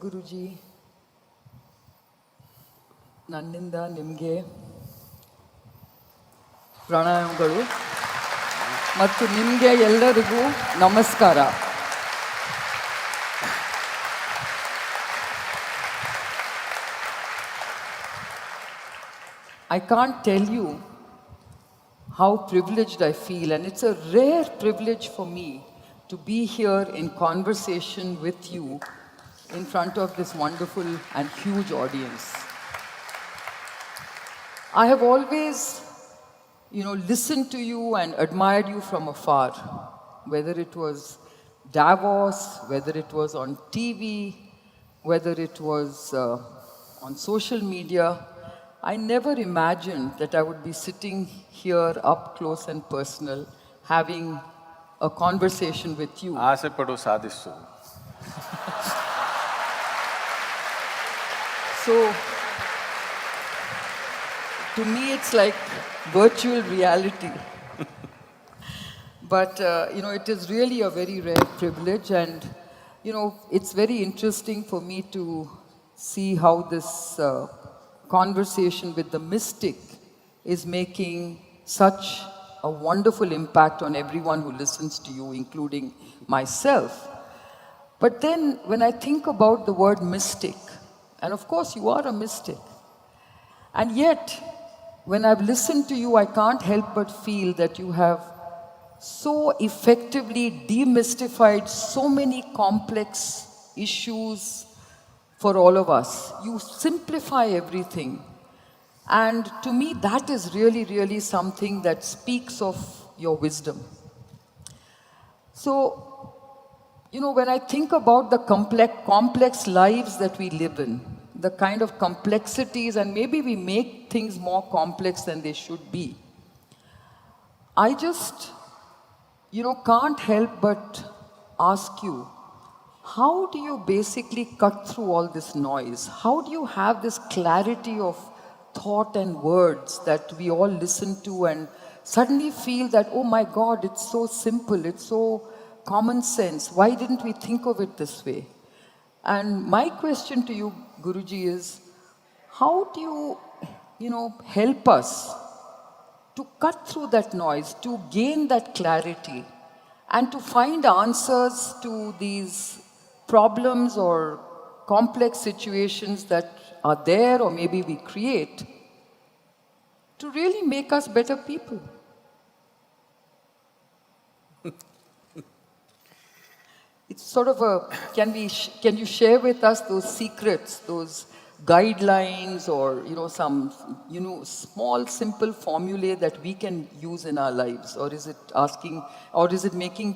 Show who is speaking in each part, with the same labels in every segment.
Speaker 1: ಸದ್ಗುರುಜಿ, ನನ್ನಿಂದ ನಿಮಗೆ ಪ್ರಣಾಮಗಳು ಮತ್ತು ನಿಮಗೆ ಎಲ್ಲರಿಗೂ ನಮಸ್ಕಾರ. I can't tell you how privileged I feel, and it's a rare privilege for me to be here in conversation with you in front of this wonderful and huge audience. I have always, listened to you and admired you from afar, whether it was Davos, whether it was on TV, whether it was on social media. I never imagined that I would be sitting here up close and personal, having a conversation with you.
Speaker 2: ಆಸೆಪಡು ಸಾಧಿಸು.
Speaker 1: So, to me it's like virtual reality. But, it is really a very rare privilege, and, it's very interesting for me to see how this conversation with the mystic is making such a wonderful impact on everyone who listens to you, including myself. But then when I think about the word mystic, and of course you are a mystic, and yet when I've listened to you, I can't help but feel that you have so effectively demystified so many complex issues for all of us. You simplify everything. And to me, that is really, really something that speaks of your wisdom. So, when I think about the complex lives that we live in, the kind of complexities, and maybe we make things more complex than they should be, I just, can't help but ask you, how do you basically cut through all this noise? How do you have this clarity of thought and words that we all listen to and suddenly feel that, oh my God, it's so simple, it's so common sense. Why didn't we think of it this way? And my question to you, Guruji, is how do you, help us to cut through that noise, to gain that clarity, and to find answers to these problems or complex situations that are there or maybe we create, to really make us better people? It's sort of can you share with us those secrets, those guidelines, or some small simple formulae that we can use in our lives, or is it making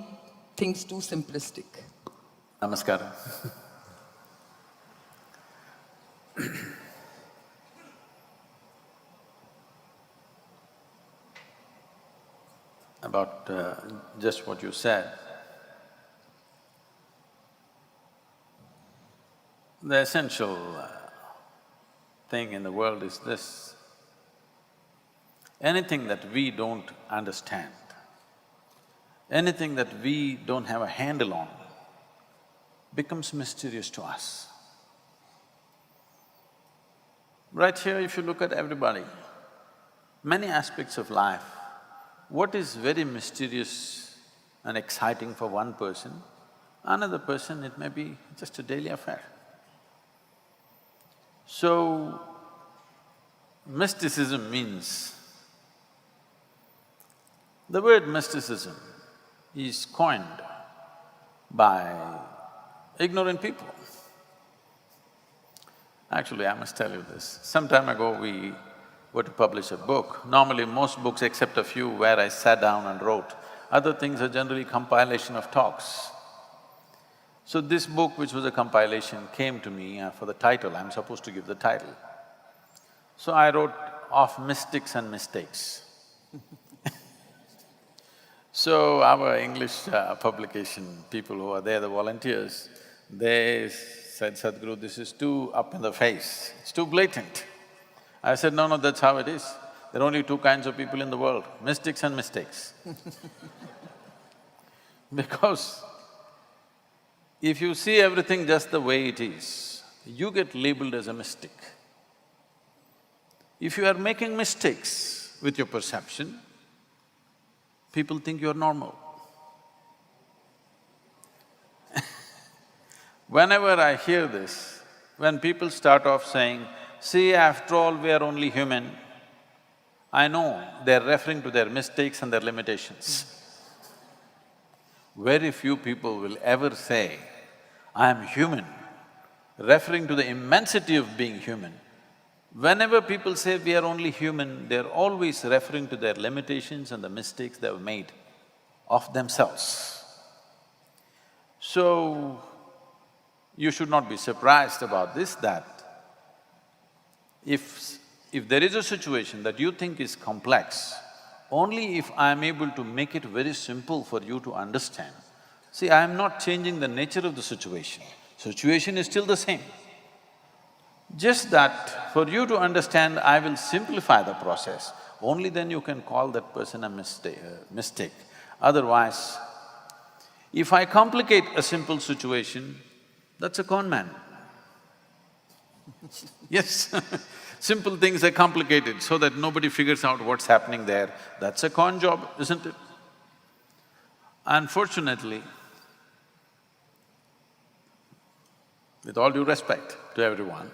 Speaker 1: things too simplistic?
Speaker 2: ನಮಸ್ಕಾರ. About just what you said, the essential thing in the world is this: anything that we don't understand, anything that we don't have a handle on, becomes mysterious to us. Right here, if you look at everybody, many aspects of life, what is very mysterious and exciting for one person, another person it may be just a daily affair. So, mysticism means… the word mysticism is coined by ignorant people. Actually, I must tell you this. Some time ago, we were to publish a book. Normally, most books, except a few where I sat down and wrote, other things are generally compilation of talks. So this book, which was a compilation, came to me for the title. I'm supposed to give the title. So I wrote Of Mystics and Mistakes. So our English publication people who are there, the volunteers, they said, Sadhguru, this is too up in the face, it's too blatant. I said, no, that's how it is. There are only two kinds of people in the world, mystics and mistakes. Because if you see everything just the way it is, you get labeled as a mystic. If you are making mistakes with your perception, people think you're normal. Whenever I hear this, when people start off saying, see, after all, we are only human, I know they're referring to their mistakes and their limitations. Very few people will ever say, I am human, referring to the immensity of being human. Whenever people say we are only human, they're always referring to their limitations and the mistakes they've made of themselves. So, you should not be surprised about this, that if there is a situation that you think is complex, only if I am able to make it very simple for you to understand. See, I am not changing the nature of the situation is still the same. Just that for you to understand, I will simplify the process, only then you can call that person a mistake. Otherwise, if I complicate a simple situation, that's a con man. Yes, simple things are complicated so that nobody figures out what's happening there. That's a con job, isn't it? Unfortunately, with all due respect to everyone,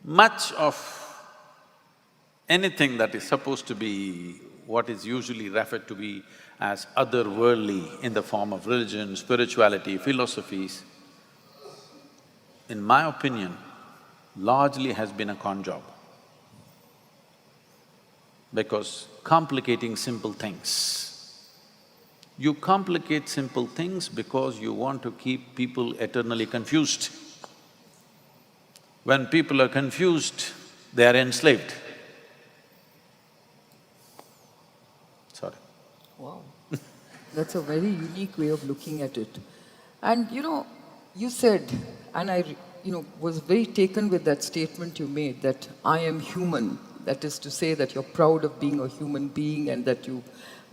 Speaker 2: much of anything that is supposed to be what is usually referred to be as otherworldly in the form of religion, spirituality, philosophies, in my opinion, largely has been a con job. Because complicating simple things, you complicate simple things because you want to keep people eternally confused. When people are confused, they are enslaved. Sorry.
Speaker 1: Wow, that's a very unique way of looking at it. And you said, and I was very taken with that statement you made, that I am human. That is to say that you're proud of being a human being and that you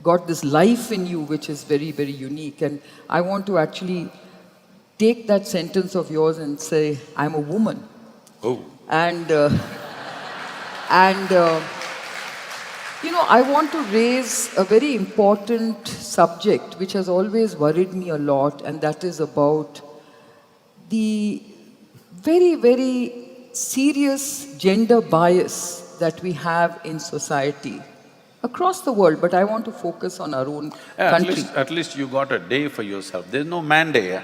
Speaker 1: got this life in you which is very, very unique. And I want to actually take that sentence of yours and say, I'm a woman.
Speaker 2: Oh.
Speaker 1: And I want to raise a very important subject which has always worried me a lot, and that is about the very, very serious gender bias that we have in society across the world, but I want to focus on our own country.
Speaker 2: At least you got a day for yourself. There's no man day, eh?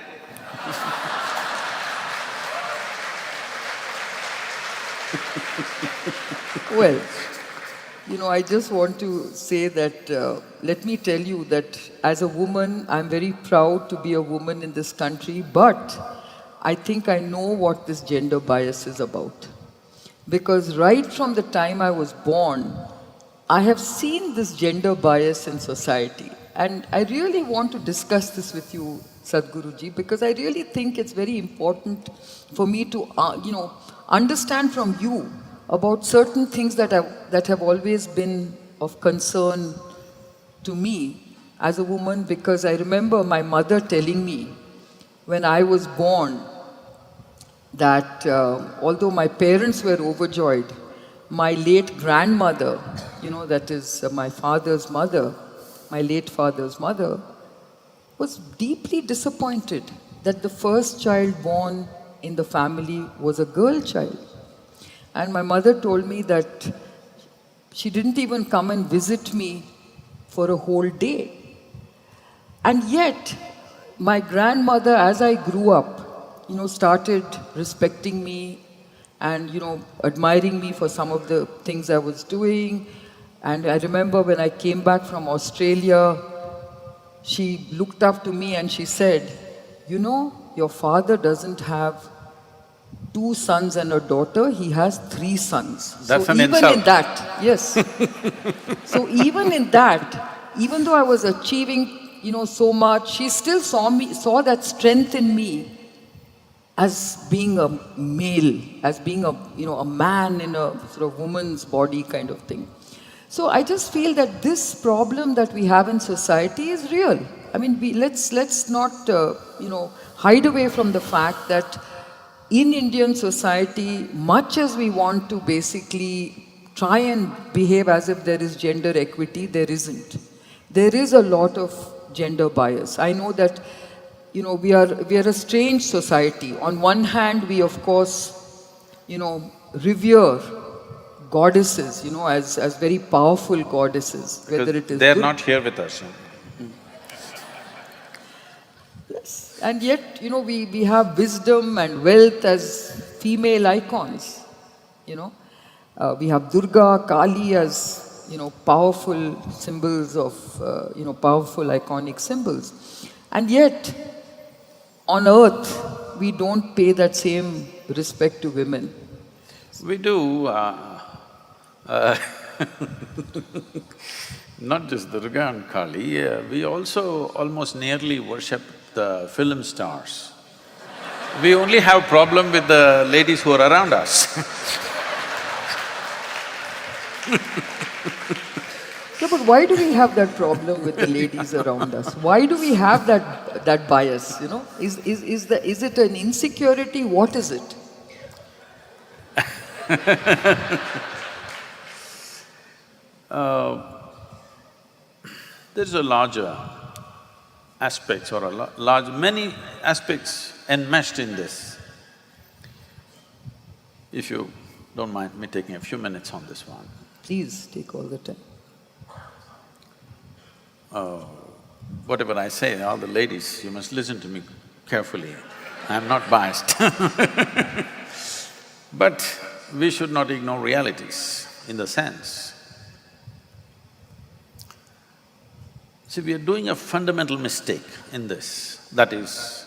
Speaker 1: Well, I just want to say that, let me tell you that as a woman, I'm very proud to be a woman in this country, but I think I know what this gender bias is about. Because right from the time I was born, I have seen this gender bias in society. And I really want to discuss this with you, Sadhguruji, because I really think it's very important for me to, understand from you about certain things that have always been of concern to me as a woman, because I remember my mother telling me when I was born that although my parents were overjoyed, my late grandmother, that is my father's mother, my late father's mother, was deeply disappointed that the first child born in the family was a girl child. And my mother told me that she didn't even come and visit me for a whole day. And yet, my grandmother, as I grew up, started respecting me and, admiring me for some of the things I was doing. And I remember when I came back from Australia, she looked up to me and she said, your father doesn't have 2 sons and a daughter, he has 3 sons.
Speaker 2: That's
Speaker 1: so
Speaker 2: an
Speaker 1: even
Speaker 2: insult.
Speaker 1: in that, yes. So even in that, even though I was achieving, so much, she still saw that strength in me as being a male, as being a man in a sort of woman's body kind of thing. So I just feel that this problem that we have in society is real. I mean, let's not, hide away from the fact that in Indian society, much as we want to basically try and behave as if there is gender equity, there isn't. There is a lot of gender bias. I know that, we are a strange society. On one hand, we of course, revere goddesses, as very powerful goddesses, whether it is
Speaker 2: they're not here with us.
Speaker 1: Yes. And yet, we have wisdom and wealth as female icons, we have Durga, Kali as, powerful symbols of, powerful iconic symbols. And yet, on earth, we don't pay that same respect to women.
Speaker 2: We do, not just Durga and Kali, we also almost nearly worship the film stars. We only have problem with the ladies who are around us.
Speaker 1: Yeah, but why do we have that problem with the ladies around us? Why do we have that bias, Is it an insecurity? What is it?
Speaker 2: There's a larger aspects or many aspects enmeshed in this. If you don't mind me taking a few minutes on this one.
Speaker 1: Please take all the time.
Speaker 2: Whatever I say, all the ladies, you must listen to me carefully. I'm not biased. But we should not ignore realities in the sense. See, we are doing a fundamental mistake in this. That is,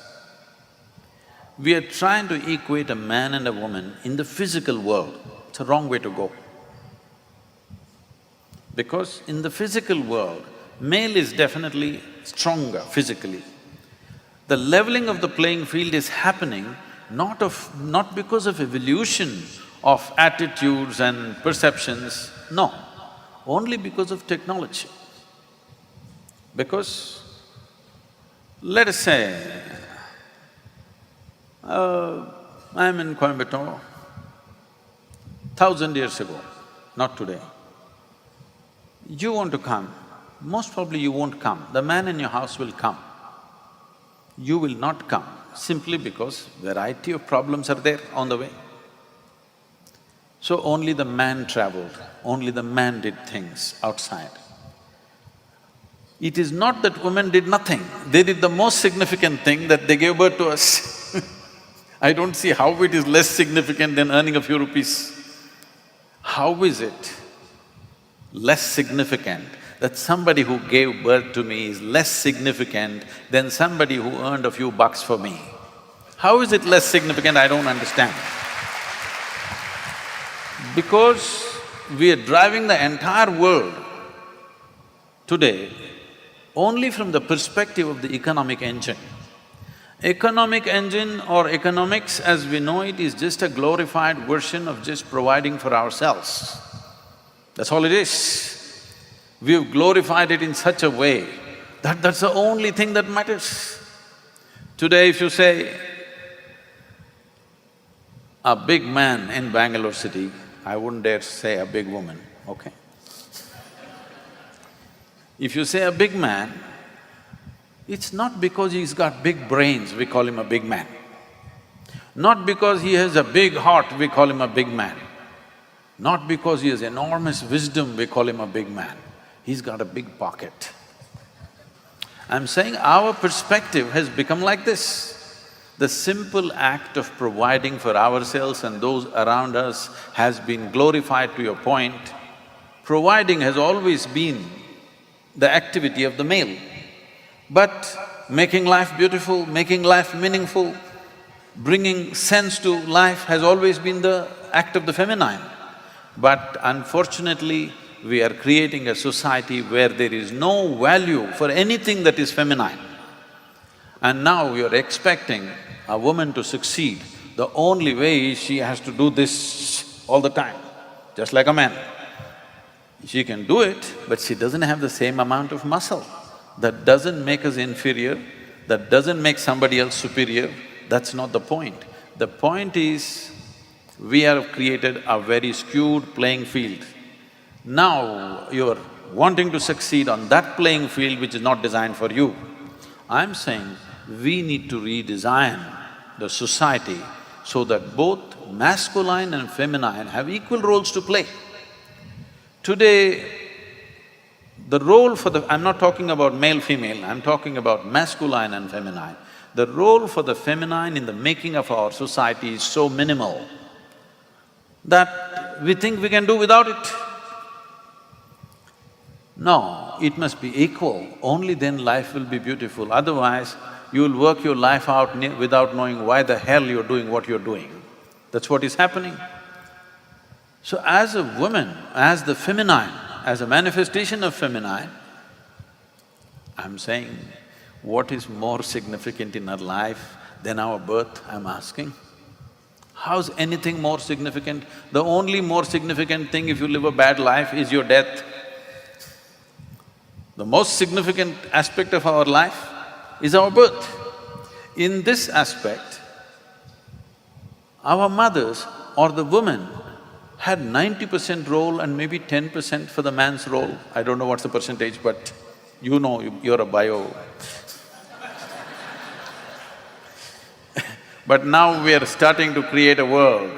Speaker 2: we are trying to equate a man and a woman in the physical world. It's a wrong way to go. Because in the physical world, male is definitely stronger physically. The leveling of the playing field is happening not because of evolution of attitudes and perceptions, no, only because of technology. Because, let us say, I'm in Coimbatore 1,000 years ago, not today. You want to come, most probably you won't come, the man in your house will come. You will not come, simply because variety of problems are there on the way. So only the man traveled, only the man did things outside. It is not that women did nothing, they did the most significant thing, that they gave birth to us. I don't see how it is less significant than earning a few rupees. How is it less significant that somebody who gave birth to me is less significant than somebody who earned a few bucks for me? How is it less significant? I don't understand. Because we are driving the entire world today only from the perspective of the economic engine. Economic engine or economics as we know it is just a glorified version of just providing for ourselves. That's all it is. We've glorified it in such a way that that's the only thing that matters. Today if you say, a big man in Bengaluru city, I wouldn't dare say a big woman, okay? If you say a big man, it's not because he's got big brains, we call him a big man. Not because he has a big heart, we call him a big man. Not because he has enormous wisdom, we call him a big man. He's got a big pocket. I'm saying our perspective has become like this. The simple act of providing for ourselves and those around us has been glorified to a point. Providing has always been the activity of the male. But making life beautiful, making life meaningful, bringing sense to life has always been the act of the feminine. But unfortunately, we are creating a society where there is no value for anything that is feminine. And now we are expecting a woman to succeed. The only way is she has to do this all the time, just like a man. She can do it, but she doesn't have the same amount of muscle. That doesn't make us inferior, that doesn't make somebody else superior, that's not the point. The point is, we have created a very skewed playing field. Now you're wanting to succeed on that playing field which is not designed for you. I'm saying we need to redesign the society so that both masculine and feminine have equal roles to play. Today, the role for the… I'm not talking about male-female, I'm talking about masculine and feminine. The role for the feminine in the making of our society is so minimal that we think we can do without it. No, it must be equal, only then life will be beautiful. Otherwise, you'll work your life out without knowing why the hell you're doing what you're doing. That's what is happening. So as a woman, as the feminine, as a manifestation of feminine, I'm saying, what is more significant in our life than our birth, I'm asking? How's anything more significant? The only more significant thing if you live a bad life is your death. The most significant aspect of our life is our birth. In this aspect, our mothers or the women had 90% role and maybe 10% for the man's role. I don't know what's the percentage, but you know, you're a bio. But now we are starting to create a world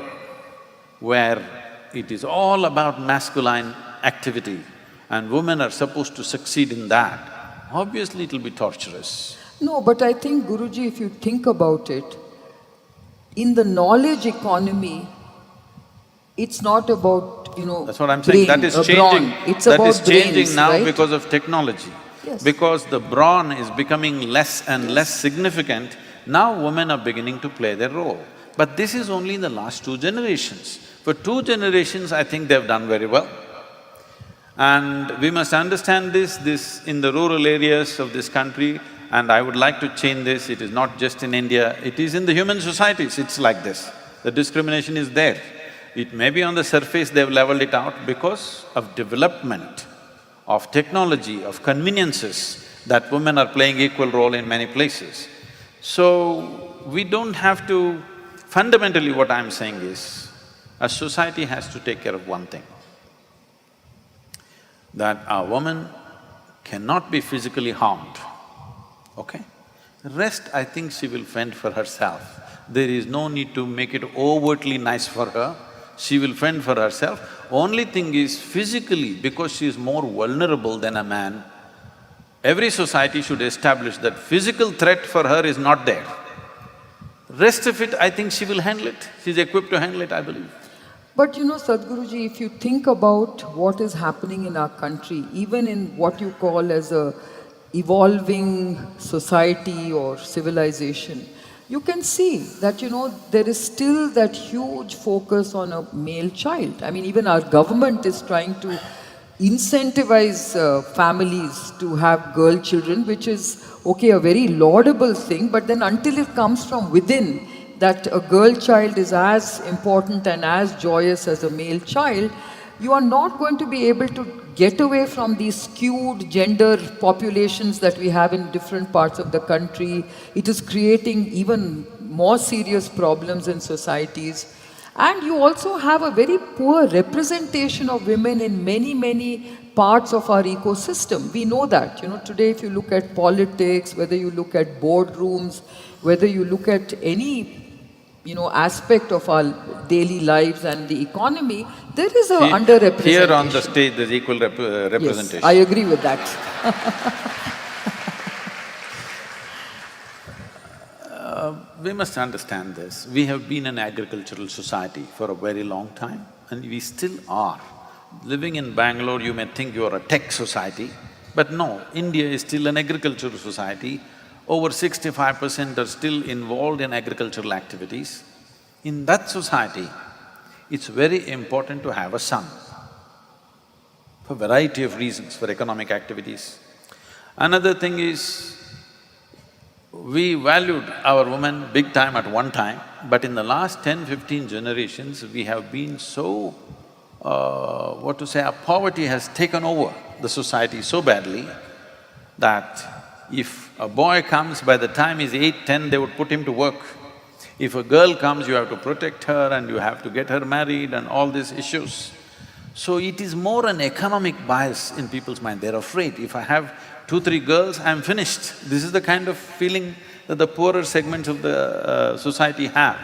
Speaker 2: where it is all about masculine activity and women are supposed to succeed in that. Obviously, it'll be torturous.
Speaker 1: No, but I think, Guruji, if you think about it, in the knowledge economy, it's not about,
Speaker 2: That's what I'm saying, that is changing.
Speaker 1: It's
Speaker 2: that
Speaker 1: about
Speaker 2: is changing
Speaker 1: brains,
Speaker 2: now
Speaker 1: right?
Speaker 2: because of technology.
Speaker 1: Yes.
Speaker 2: Because the brawn is becoming less and less significant, now women are beginning to play their role. But this is only in the last 2 generations. For 2 generations, I think they've done very well. And we must understand this in the rural areas of this country, and I would like to change this. It is not just in India, it is in the human societies, it's like this. The discrimination is there. It may be on the surface they've leveled it out because of development, of technology, of conveniences, that women are playing equal role in many places. So, we don't have to… Fundamentally what I'm saying is, a society has to take care of one thing, that a woman cannot be physically harmed, okay? Rest, I think she will fend for herself. There is no need to make it overtly nice for her, she will fend for herself. Only thing is, physically, because she is more vulnerable than a man, every society should establish that physical threat for her is not there. Rest of it, I think she will handle it. She's equipped to handle it, I believe.
Speaker 1: But Sadhguruji, if you think about what is happening in our country, even in what you call as a evolving society or civilization, you can see that, there is still that huge focus on a male child. I mean, even our government is trying to incentivize families to have girl children, which is, okay, a very laudable thing, but then until it comes from within, that a girl child is as important and as joyous as a male child, you are not going to be able to get away from these skewed gender populations that we have in different parts of the country. It is creating even more serious problems in societies. And you also have a very poor representation of women in many parts of our ecosystem. We know that, today if you look at politics, whether you look at boardrooms, whether you look at any aspect of our daily lives and the economy, there is a underrepresentation.
Speaker 2: Here on the stage, there's equal representation.
Speaker 1: Yes, I agree with that.
Speaker 2: We must understand this. We have been an agricultural society for a very long time, and we still are. Living in Bangalore, you may think you are a tech society, but no, India is still an agricultural society. Over 65% are still involved in agricultural activities. In that society, it's very important to have a son, for a variety of reasons, for economic activities. Another thing is, we valued our women big time at one time, but in the last 10-15 generations, we have been so… our poverty has taken over the society so badly that if a boy comes, by the time he's 8, 10, they would put him to work. If a girl comes, you have to protect her and you have to get her married and all these issues. So it is more an economic bias in people's mind. They're afraid, if I have two, three girls, I'm finished. This is the kind of feeling that the poorer segments of the society have.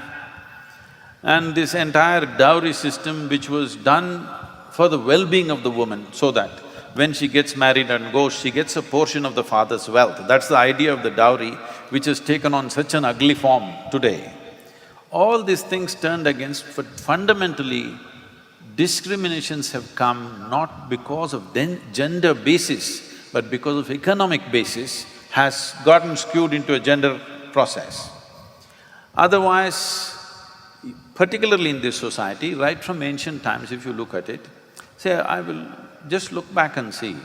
Speaker 2: And this entire dowry system, which was done for the well-being of the woman, so that when she gets married and goes, she gets a portion of the father's wealth. That's the idea of the dowry, which has taken on such an ugly form today. All these things turned against, but fundamentally, discriminations have come not because of gender basis, but because of economic basis has gotten skewed into a gender process. Otherwise, particularly in this society, right from ancient times, if you look at it, say, I will just look back and see.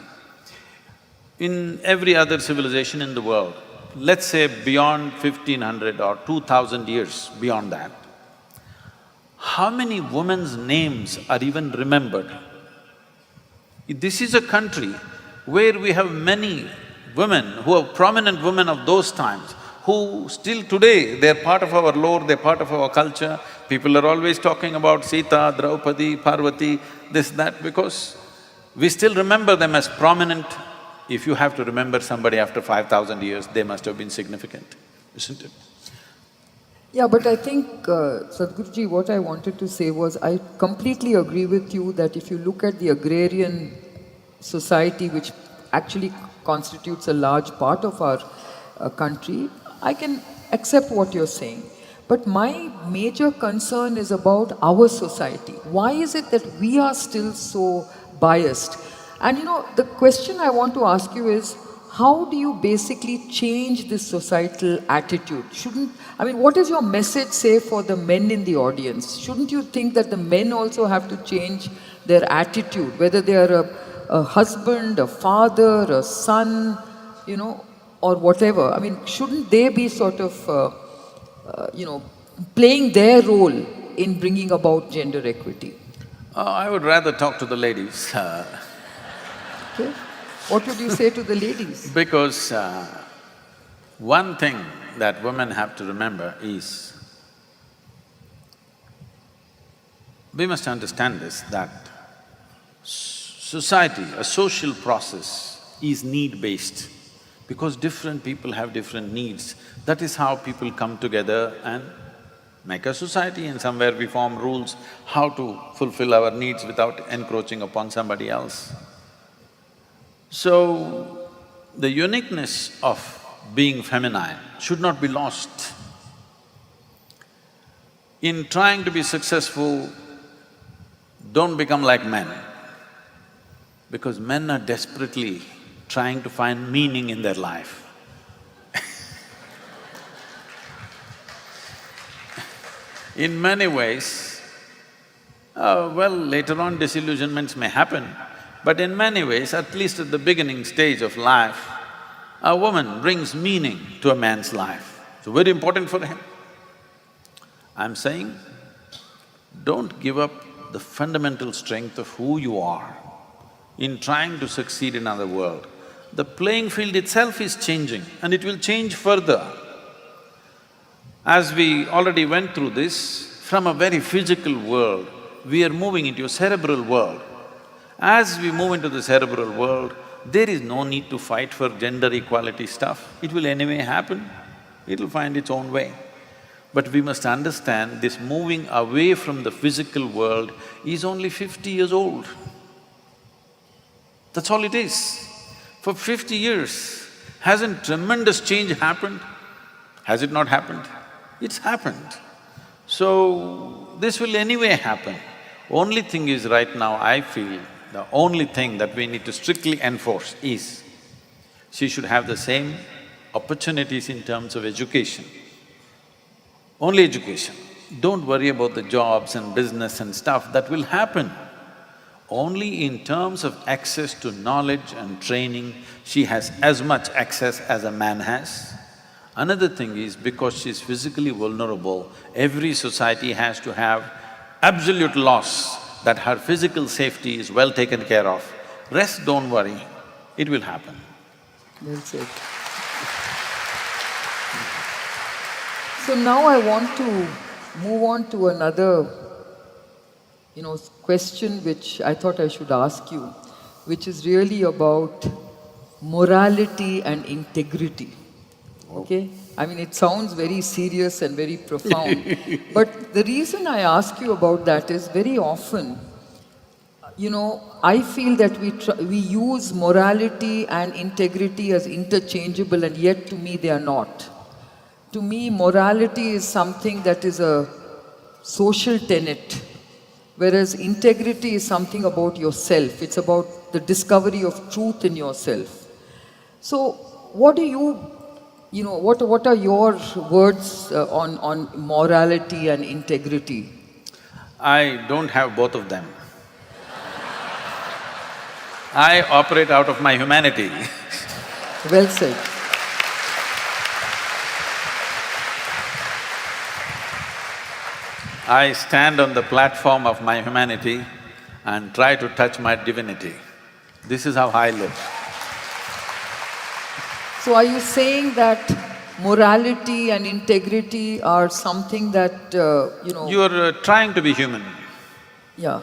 Speaker 2: In every other civilization in the world, let's say beyond 1500 or 2000 years beyond that, how many women's names are even remembered? This is a country where we have many women who are prominent women of those times, who still today, they're part of our lore, they're part of our culture. People are always talking about Sita, Draupadi, Parvati, this, that, because we still remember them as prominent. If you have to remember somebody after 5,000 years, they must have been significant, isn't it?
Speaker 1: Yeah, but I think, Sadhguruji, what I wanted to say was, I completely agree with you that if you look at the agrarian society, which actually constitutes a large part of our country, I can accept what you're saying. But my major concern is about our society. Why is it that we are still so biased? And the question I want to ask you is, how do you basically change this societal attitude? What does your message say for the men in the audience? Shouldn't you think that the men also have to change their attitude, whether they are a husband, a father, a son, or whatever? Shouldn't they be sort of, playing their role in bringing about gender equity?
Speaker 2: I would rather talk to the ladies
Speaker 1: Okay. What would you say to the ladies?
Speaker 2: because one thing that women have to remember is, we must understand this, that society, a social process is need-based, because different people have different needs. That is how people come together and make a society, and somewhere we form rules how to fulfill our needs without encroaching upon somebody else. So, the uniqueness of being feminine should not be lost. In trying to be successful, don't become like men, because men are desperately trying to find meaning in their life. In many ways, later on disillusionments may happen, but in many ways, at least at the beginning stage of life, a woman brings meaning to a man's life. It's very important for him. I'm saying, don't give up the fundamental strength of who you are in trying to succeed in another world. The playing field itself is changing, and it will change further. As we already went through this, from a very physical world, we are moving into a cerebral world. As we move into the cerebral world, there is no need to fight for gender equality stuff. It will anyway happen, it'll find its own way. But we must understand this moving away from the physical world is only 50 years old. That's all it is. For 50 years, hasn't tremendous change happened? Has it not happened? It's happened. So, this will anyway happen. Only thing is, right now, I feel the only thing that we need to strictly enforce is, she should have the same opportunities in terms of education. Only education. Don't worry about the jobs and business and stuff, that will happen. Only in terms of access to knowledge and training, she has as much access as a man has. Another thing is, because she's physically vulnerable, every society has to have absolute laws that her physical safety is well taken care of. Rest, don't worry, it will happen.
Speaker 1: Well said. So now I want to move on to another, question which I thought I should ask you, which is really about morality and integrity. Okay? I mean, it sounds very serious and very profound. But the reason I ask you about that is very often, I feel that we use morality and integrity as interchangeable, and yet to me they are not. To me, morality is something that is a social tenet, whereas integrity is something about yourself. It's about the discovery of truth in yourself. So, what do what are your words on morality and integrity?
Speaker 2: I don't have both of them. I operate out of my humanity.
Speaker 1: Well said.
Speaker 2: I stand on the platform of my humanity and try to touch my divinity. This is how I live.
Speaker 1: So are you saying that morality and integrity are something that,
Speaker 2: You're trying to be human.
Speaker 1: Yeah.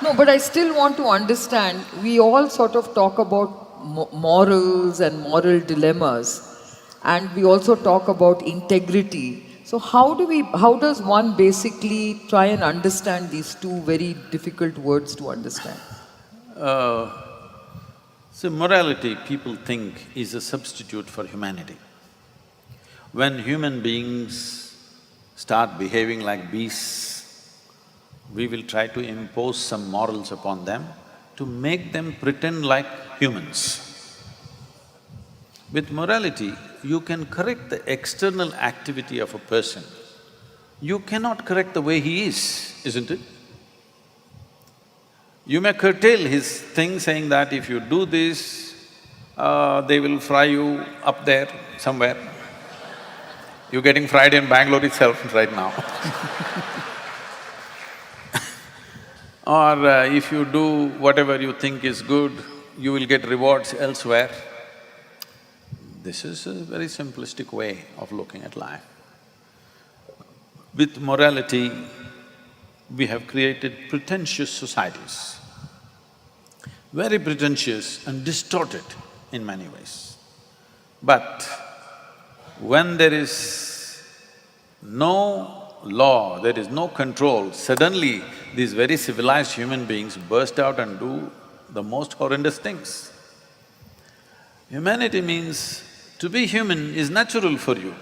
Speaker 1: No, but I still want to understand, we all sort of talk about morals and moral dilemmas, and we also talk about integrity. So how does one basically try and understand these two very difficult words to understand?
Speaker 2: So morality, people think, is a substitute for humanity. When human beings start behaving like beasts, we will try to impose some morals upon them to make them pretend like humans. With morality, you can correct the external activity of a person. You cannot correct the way he is, isn't it? You may curtail his thing saying that if you do this, they will fry you up there somewhere. You're getting fried in Bangalore itself right now. Or if you do whatever you think is good, you will get rewards elsewhere. This is a very simplistic way of looking at life. With morality, we have created pretentious societies, very pretentious and distorted in many ways. But when there is no law, there is no control, suddenly these very civilized human beings burst out and do the most horrendous things. Humanity means to be human is natural for you.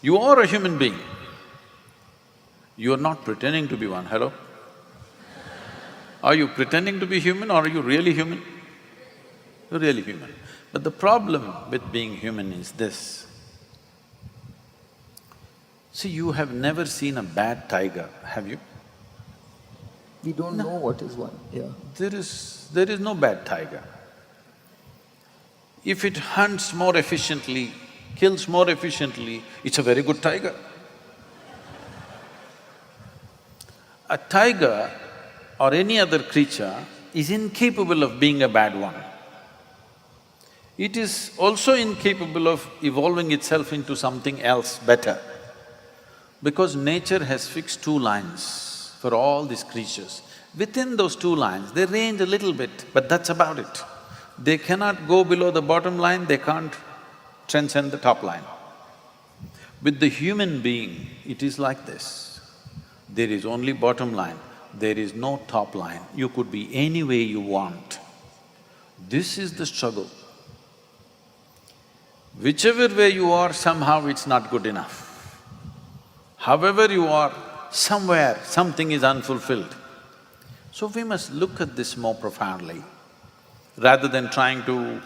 Speaker 2: You are a human being. You are not pretending to be one, hello? Are you pretending to be human or are you really human? You're really human. But the problem with being human is this. See, you have never seen a bad tiger, have you?
Speaker 1: We don't know what is one, yeah.
Speaker 2: There is no bad tiger. If it hunts more efficiently, kills more efficiently, it's a very good tiger. A tiger or any other creature is incapable of being a bad one. It is also incapable of evolving itself into something else better, because nature has fixed two lines for all these creatures. Within those two lines, they range a little bit, but that's about it. They cannot go below the bottom line, they can't transcend the top line. With the human being, it is like this. There is only bottom line, there is no top line. You could be any way you want. This is the struggle. Whichever way you are, somehow it's not good enough. However you are, somewhere something is unfulfilled. So we must look at this more profoundly, rather than trying to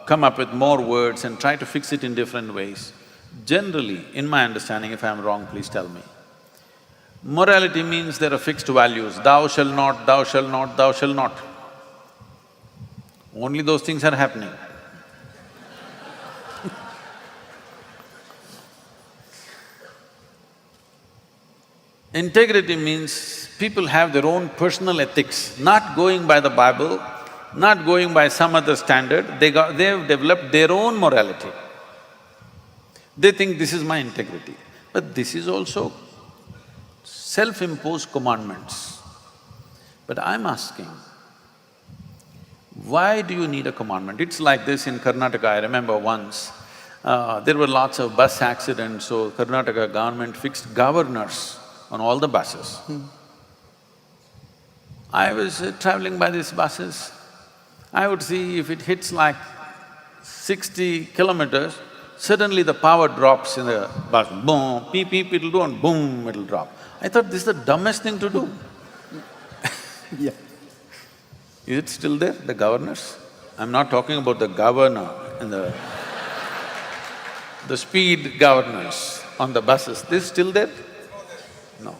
Speaker 2: come up with more words and try to fix it in different ways. Generally, in my understanding, if I'm wrong, please tell me. Morality means there are fixed values, thou shalt not, thou shalt not, thou shalt not. Only those things are happening. Integrity means people have their own personal ethics, not going by the Bible, not going by some other standard, they've developed their own morality. They think this is my integrity. But this is also self-imposed commandments. But I'm asking, why do you need a commandment? It's like this in Karnataka. I remember once, there were lots of bus accidents, so Karnataka government fixed governors on all the buses. I was traveling by these buses, I would see if it hits like 60 kilometers, suddenly the power drops in the bus, boom, beep, beep, it'll do and boom, it'll drop. I thought this is the dumbest thing to do.
Speaker 1: Yeah.
Speaker 2: Is it still there, the governors? I'm not talking about the governor and the speed governors on the buses. This still there? No.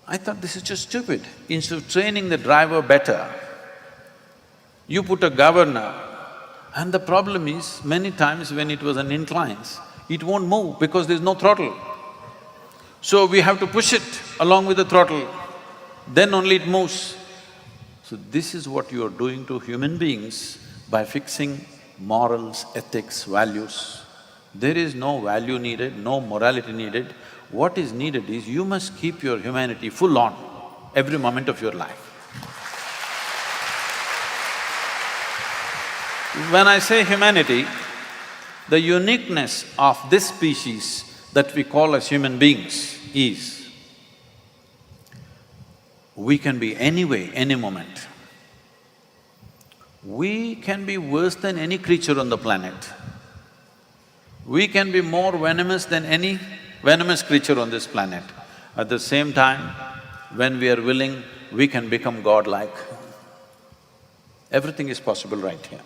Speaker 2: I thought this is just stupid. Instead of training the driver better, you put a governor, and the problem is, many times when it was an inclines, it won't move because there's no throttle. So we have to push it along with the throttle, then only it moves. So this is what you are doing to human beings by fixing morals, ethics, values. There is no value needed, no morality needed. What is needed is you must keep your humanity full on every moment of your life. When I say humanity, the uniqueness of this species that we call as human beings is, we can be any way, any moment. We can be worse than any creature on the planet. We can be more venomous than any venomous creature on this planet. At the same time, when we are willing, we can become godlike. Everything is possible right here.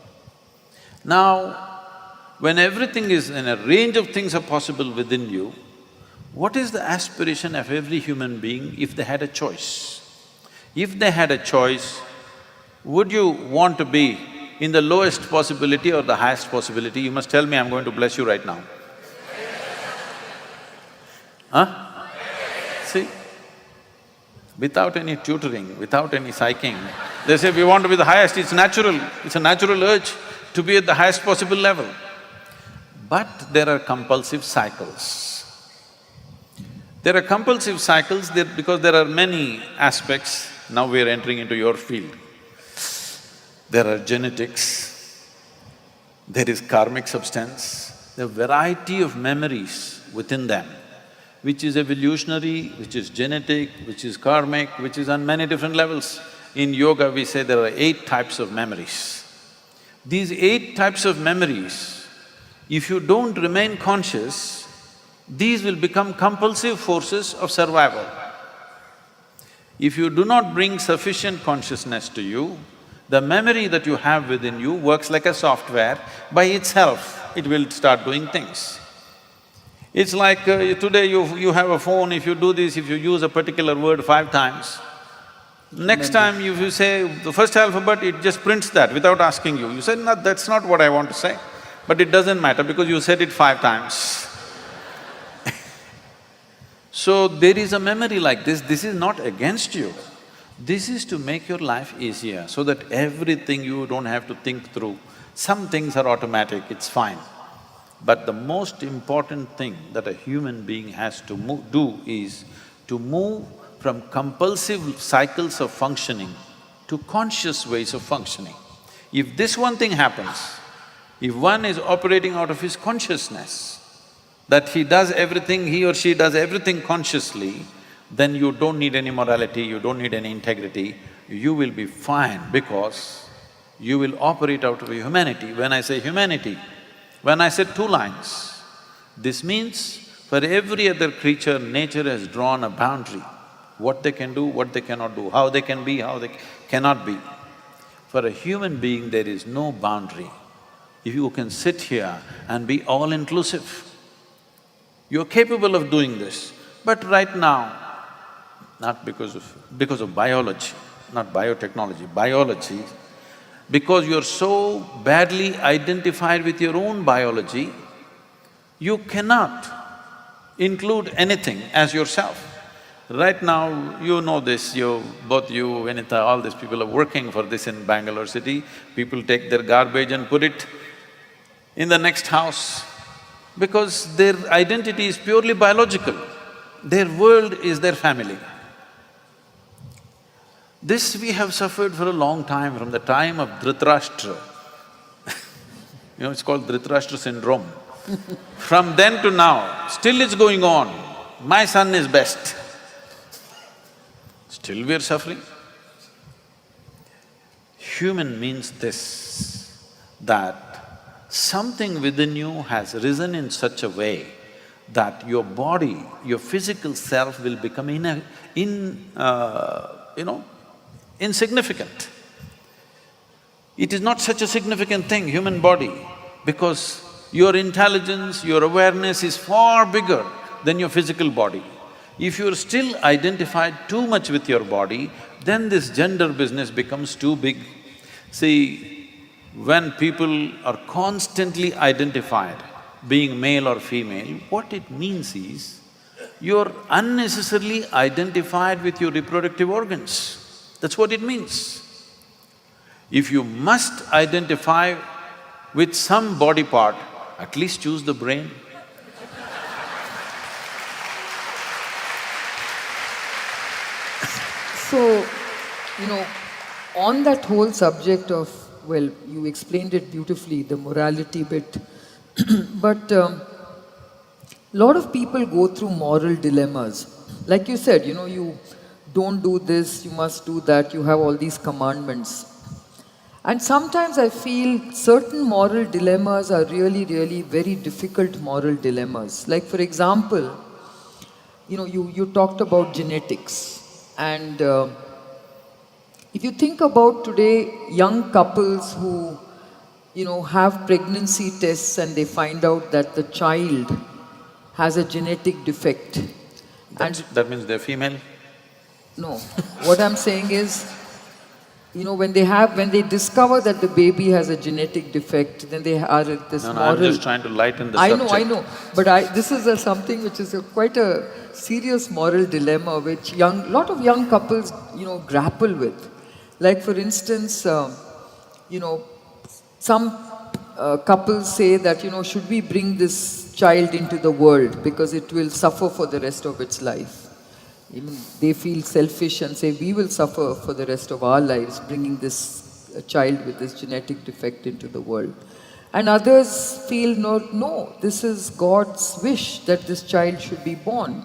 Speaker 2: Now, when everything is… and a range of things are possible within you, what is the aspiration of every human being if they had a choice? If they had a choice, would you want to be in the lowest possibility or the highest possibility? You must tell me, I'm going to bless you right now. Huh? See? Without any tutoring, without any psyching, they say we want to be the highest, it's natural, it's a natural urge to be at the highest possible level. But there are compulsive cycles. There are compulsive cycles because there are many aspects. Now we are entering into your field. There are genetics, there is karmic substance, there are variety of memories within them, which is evolutionary, which is genetic, which is karmic, which is on many different levels. In yoga, we say there are 8 types of memories. These 8 types of memories, if you don't remain conscious, these will become compulsive forces of survival. If you do not bring sufficient consciousness to you, the memory that you have within you works like a software. By itself, it will start doing things. It's like today you have a phone, if you do this, if you use a particular word 5 times, next time if you say the first alphabet, it just prints that without asking you. You say, no, that's not what I want to say. But it doesn't matter because you said it 5 times. So there is a memory like this is not against you. This is to make your life easier, so that everything you don't have to think through. Some things are automatic, it's fine. But the most important thing that a human being has to do is to move from compulsive cycles of functioning to conscious ways of functioning. If this one thing happens, if one is operating out of his consciousness, that he does everything, he or she does everything consciously, then you don't need any morality, you don't need any integrity, you will be fine because you will operate out of humanity. When I say humanity, when I said 2 lines, this means for every other creature, nature has drawn a boundary. What they can do, what they cannot do, how they can be, how they cannot be. For a human being, there is no boundary. If you can sit here and be all-inclusive, you're capable of doing this. But right now, not because of biology, not biotechnology, biology, because you're so badly identified with your own biology, you cannot include anything as yourself. Right now, you know this, both you, Vinita, all these people are working for this in Bangalore city. People take their garbage and put it in the next house. because their identity is purely biological. Their world is their family. This we have suffered for a long time, from the time of Dhritarashtra. It's called Dhritarashtra syndrome. From then to now, still it's going on. My son is best. Still we are suffering. Human means this, that something within you has risen in such a way that your body, your physical self will become insignificant. It is not such a significant thing, human body, because your intelligence, your awareness is far bigger than your physical body. If you're still identified too much with your body, then this gender business becomes too big. See, when people are constantly identified being male or female, what it means is, you're unnecessarily identified with your reproductive organs. That's what it means. If you must identify with some body part, at least choose the brain.
Speaker 1: So, on that whole subject of, well, you explained it beautifully, the morality bit, but lot of people go through moral dilemmas. Like you said, you don't do this, you must do that, you have all these commandments. And sometimes I feel certain moral dilemmas are really, really very difficult moral dilemmas. Like for example, you talked about genetics. And if you think about today, young couples who, have pregnancy tests and they find out that the child has a genetic defect.
Speaker 2: That means they're female?
Speaker 1: No, what I'm saying is, when they discover that the baby has a genetic defect, then they are at this moral…
Speaker 2: I'm just trying to lighten the subject.
Speaker 1: I know, but this is something which is quite a serious moral dilemma which lot of young couples, grapple with. Like for instance, some couples say that, should we bring this child into the world because it will suffer for the rest of its life. Even they feel selfish and say, we will suffer for the rest of our lives bringing this child with this genetic defect into the world. And others feel, no, this is God's wish that this child should be born.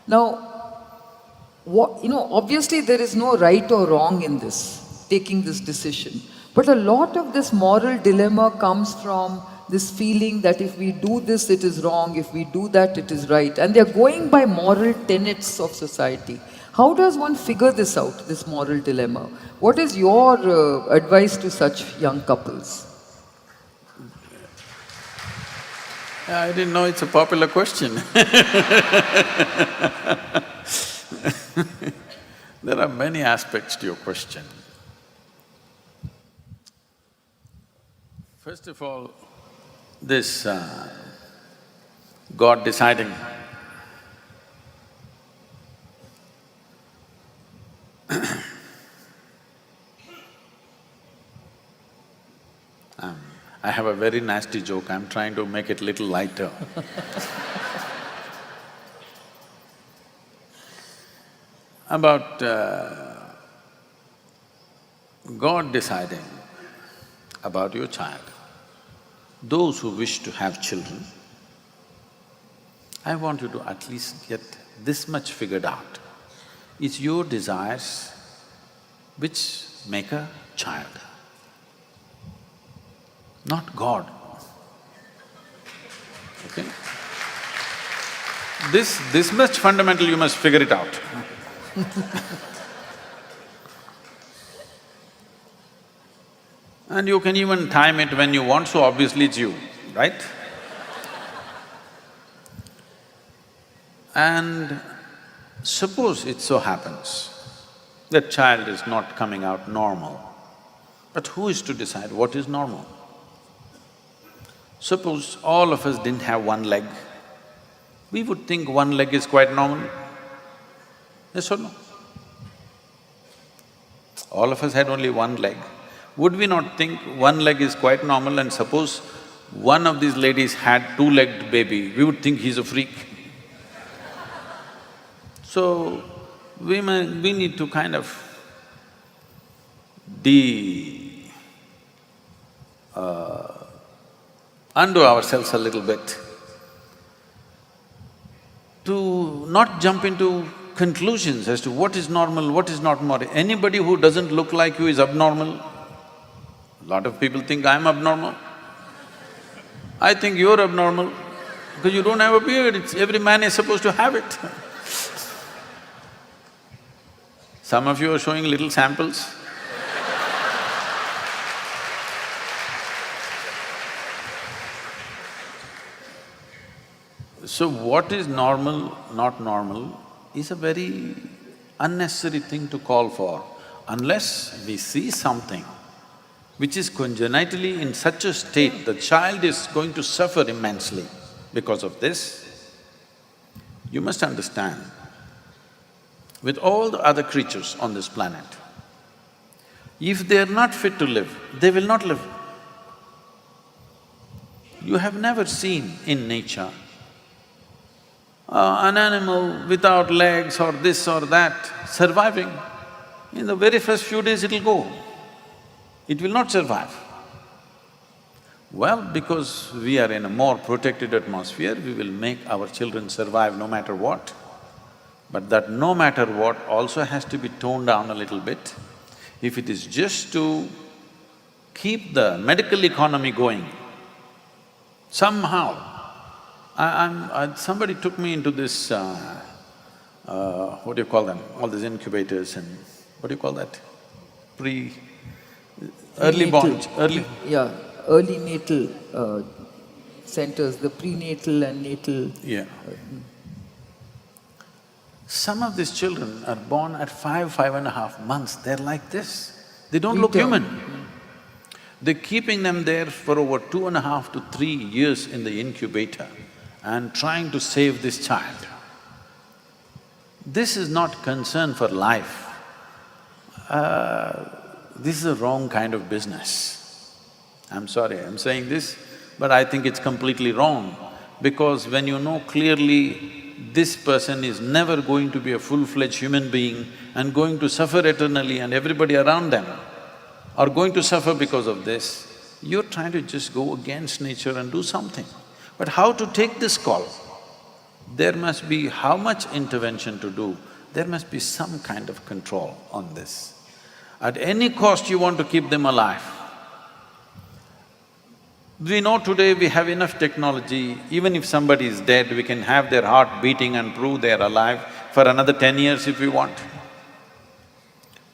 Speaker 1: Now, obviously there is no right or wrong in this, taking this decision. But a lot of this moral dilemma comes from this feeling that if we do this, it is wrong, if we do that, it is right. And they're going by moral tenets of society. How does one figure this out, this moral dilemma? What is your advice to such young couples?
Speaker 2: I didn't know it's a popular question. There are many aspects to your question. First of all, this God deciding. I have a very nasty joke, I'm trying to make it little lighter. About God deciding about your child. Those who wish to have children, I want you to at least get this much figured out. It's your desires which make a child, not God. Okay? This much fundamental you must figure it out. And you can even time it when you want, so obviously it's you, right? And suppose it so happens that child is not coming out normal, but who is to decide what is normal? Suppose all of us didn't have one leg, we would think one leg is quite normal. Yes or no? All of us had only one leg. Would we not think one leg is quite normal, and suppose one of these ladies had two-legged baby, we would think he's a freak. So, we need to kind of undo ourselves a little bit to not jump into conclusions as to what is normal, what is not normal. Anybody who doesn't look like you is abnormal. A lot of people think I'm abnormal. I think you're abnormal because you don't have a beard, every man is supposed to have it. Some of you are showing little samples. So what is normal, not normal, is a very unnecessary thing to call for. Unless we see something which is congenitally in such a state, the child is going to suffer immensely because of this. You must understand, with all the other creatures on this planet, if they are not fit to live, they will not live. You have never seen in nature an animal without legs or this or that surviving. In the very first few days it'll go. It will not survive. Well, because we are in a more protected atmosphere, we will make our children survive no matter what. But that no matter what also has to be toned down a little bit. If it is just to keep the medical economy going, somehow, somebody took me into this, what do you call them, all these incubators and what do you call that? Early born, early…
Speaker 1: Yeah, early natal centers, the prenatal and natal…
Speaker 2: Yeah. Some of these children are born at 5.5 months, they're like this. They don't look human. They're keeping them there for over 2.5 to 3 years in the incubator and trying to save this child. This is not concern for life. This is a wrong kind of business. I'm sorry, I'm saying this, but I think it's completely wrong because when you know clearly this person is never going to be a full-fledged human being and going to suffer eternally and everybody around them are going to suffer because of this, you're trying to just go against nature and do something. But how to take this call? There must be how much intervention to do, there must be some kind of control on this. At any cost you want to keep them alive. We know today we have enough technology, even if somebody is dead, we can have their heart beating and prove they're alive for another 10 years if we want.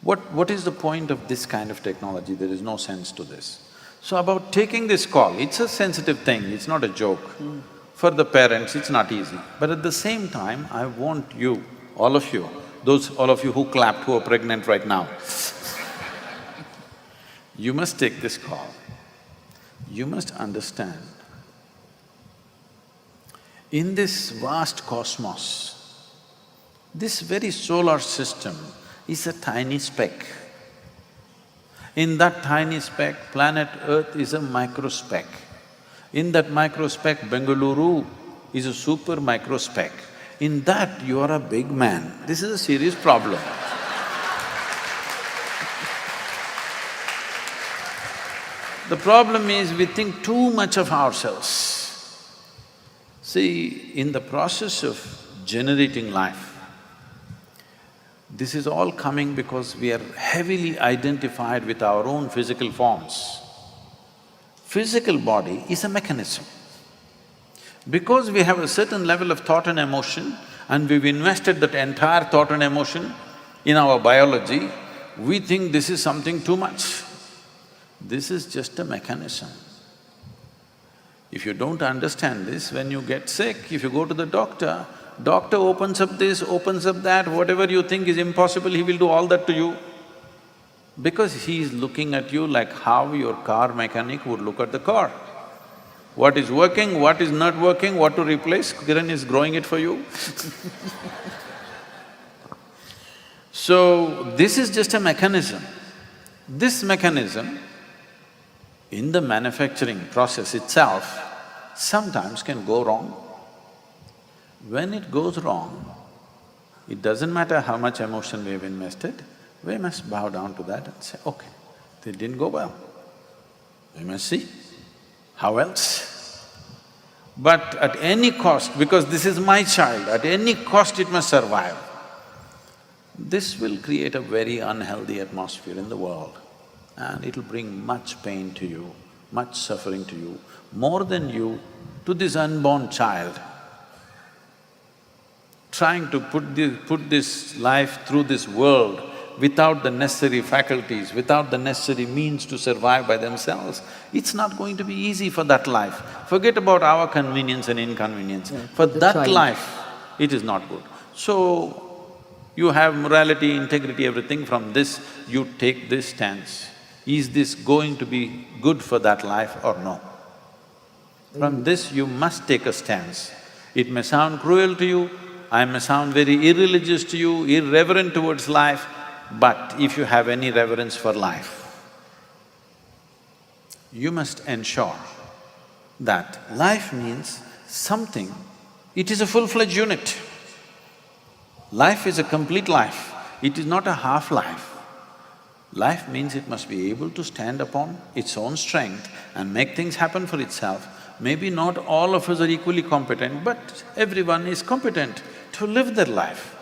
Speaker 2: What is the point of this kind of technology? There is no sense to this. So about taking this call, it's a sensitive thing, it's not a joke. For the parents, it's not easy. But at the same time, I want you, all of you, all of you who clapped who are pregnant right now, you must take this call. You must understand, in this vast cosmos, this very solar system is a tiny speck. In that tiny speck, planet Earth is a microspeck. In that microspeck, Bengaluru is a super microspeck. In that, you are a big man. This is a serious problem. The problem is we think too much of ourselves. See, in the process of generating life, this is all coming because we are heavily identified with our own physical forms. Physical body is a mechanism. Because we have a certain level of thought and emotion and we've invested that entire thought and emotion in our biology, we think this is something too much. This is just a mechanism. If you don't understand this, when you get sick, if you go to the doctor opens up this, opens up that, whatever you think is impossible, he will do all that to you. Because he is looking at you like how your car mechanic would look at the car. What is working, what is not working, what to replace, Kiran is growing it for you. So, this is just a mechanism. This mechanism in the manufacturing process itself sometimes can go wrong. When it goes wrong, it doesn't matter how much emotion we've invested, we must bow down to that and say, okay, it didn't go well. We must see, how else? But at any cost, because this is my child, at any cost it must survive. This will create a very unhealthy atmosphere in the world and it'll bring much pain to you, much suffering to you, more than you to this unborn child. Trying to put this life through this world without the necessary faculties, without the necessary means to survive by themselves, it's not going to be easy for that life. Forget about our convenience and inconvenience.
Speaker 1: Yeah,
Speaker 2: for
Speaker 1: the
Speaker 2: that
Speaker 1: child.
Speaker 2: life, it is not good. So, you have morality, integrity, everything. From this, you take this stance. Is this going to be good for that life or no? From this, you must take a stance. It may sound cruel to you, I may sound very irreligious to you, irreverent towards life, but if you have any reverence for life, you must ensure that life means something, it is a full-fledged unit. Life is a complete life, it is not a half life. Life means it must be able to stand upon its own strength and make things happen for itself. Maybe not all of us are equally competent, but everyone is competent to live their life.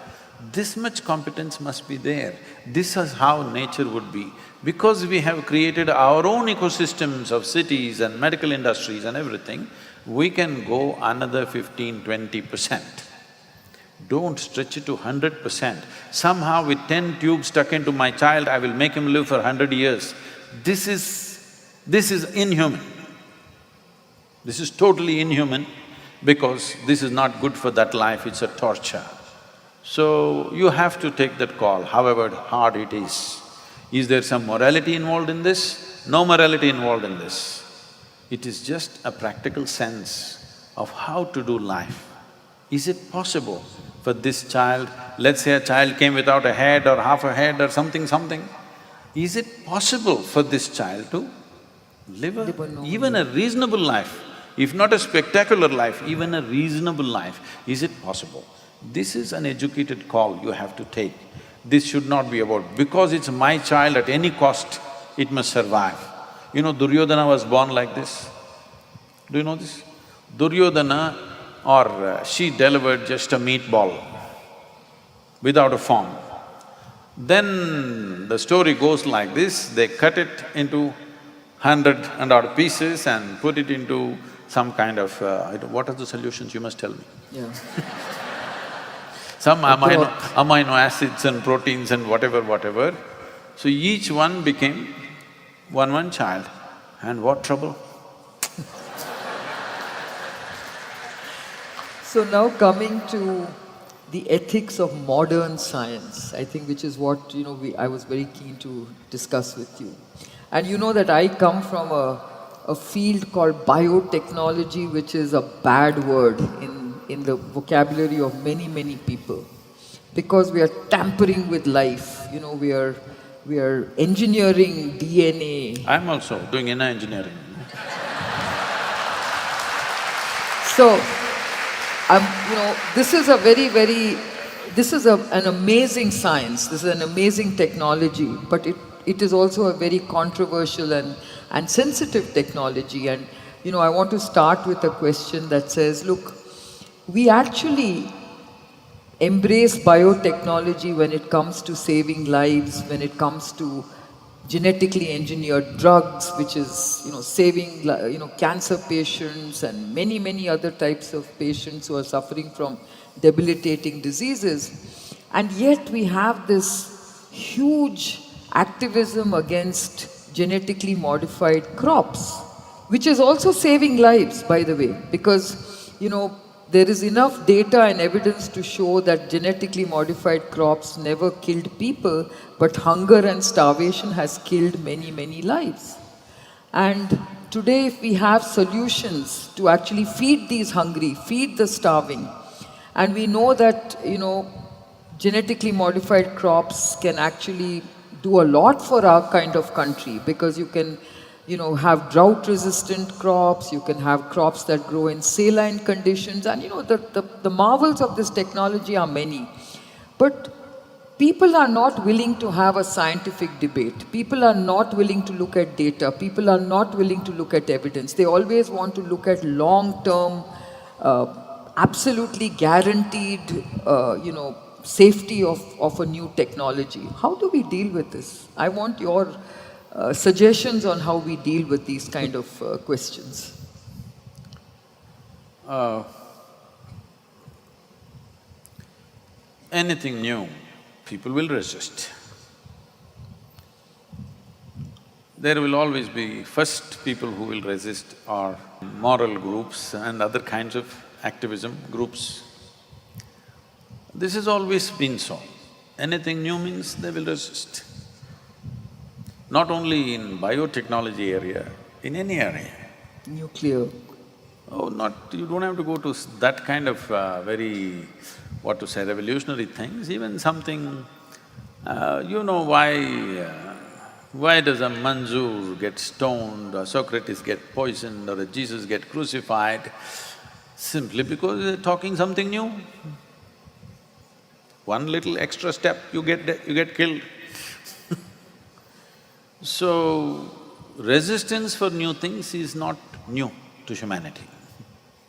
Speaker 2: This much competence must be there. This is how nature would be. Because we have created our own ecosystems of cities and medical industries and everything, we can go another 15–20%. Don't stretch it to 100%. Somehow with 10 tubes stuck into my child, I will make him live for 100 years. This is inhuman. This is totally inhuman because this is not good for that life, it's a torture. So, you have to take that call, however hard it is. Is there some morality involved in this? No morality involved in this. It is just a practical sense of how to do life. Is it possible for this child, let's say a child came without a head or half a head or something, is it possible for this child to live even a reasonable life? If not a spectacular life, even a reasonable life, is it possible? This is an educated call you have to take. This should not be about, because it's my child, at any cost, it must survive. You know, Duryodhana was born like this. Do you know this? Duryodhana she delivered just a meatball without a form. Then the story goes like this, they cut it into 100 pieces and put it into some kind of… what are the solutions, you must tell me.
Speaker 1: Yeah.
Speaker 2: Some amino acids and proteins and whatever. So each one became one child. And what trouble?
Speaker 1: So now coming to the ethics of modern science, I think which is what, I was very keen to discuss with you. And you know that I come from a field called biotechnology, which is a bad word in the vocabulary of many people. Because we are tampering with life, we are engineering DNA.
Speaker 2: I'm also doing inner engineering.
Speaker 1: So, this is an amazing science, this is an amazing technology, but it is also a very controversial and sensitive technology. And, I want to start with a question that says, look, we actually embrace biotechnology when it comes to saving lives, when it comes to genetically engineered drugs, which is, saving, cancer patients and many other types of patients who are suffering from debilitating diseases. And yet we have this huge activism against genetically modified crops, which is also saving lives, by the way, because, there is enough data and evidence to show that genetically modified crops never killed people, but hunger and starvation has killed many lives. And today, if we have solutions to actually feed these hungry, feed the starving, and we know that, genetically modified crops can actually do a lot for our kind of country, because you can have drought-resistant crops, you can have crops that grow in saline conditions, and the marvels of this technology are many. But people are not willing to have a scientific debate. People are not willing to look at data. People are not willing to look at evidence. They always want to look at long-term, absolutely guaranteed, safety of a new technology. How do we deal with this? I want your suggestions on how we deal with these kind of questions.
Speaker 2: Anything new, people will resist. There will always be first people who will resist are moral groups and other kinds of activism groups. This has always been so. Anything new means they will resist. Not only in biotechnology area, in any area.
Speaker 1: Nuclear.
Speaker 2: Oh, you don't have to go to that kind of very, what to say, revolutionary things, even something… why does a Manzoor get stoned, or Socrates get poisoned, or a Jesus get crucified? Simply because they're talking something new. One little extra step, you get killed. So, resistance for new things is not new to humanity.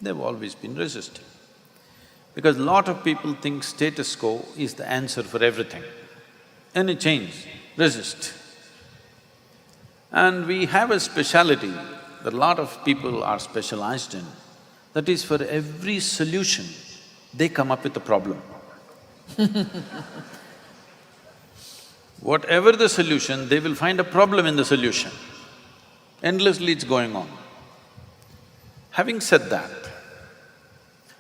Speaker 2: They've always been resisting. Because lot of people think status quo is the answer for everything. Any change, resist. And we have a speciality that a lot of people are specialized in, that is for every solution, they come up with a problem. Whatever the solution, they will find a problem in the solution. Endlessly it's going on. Having said that,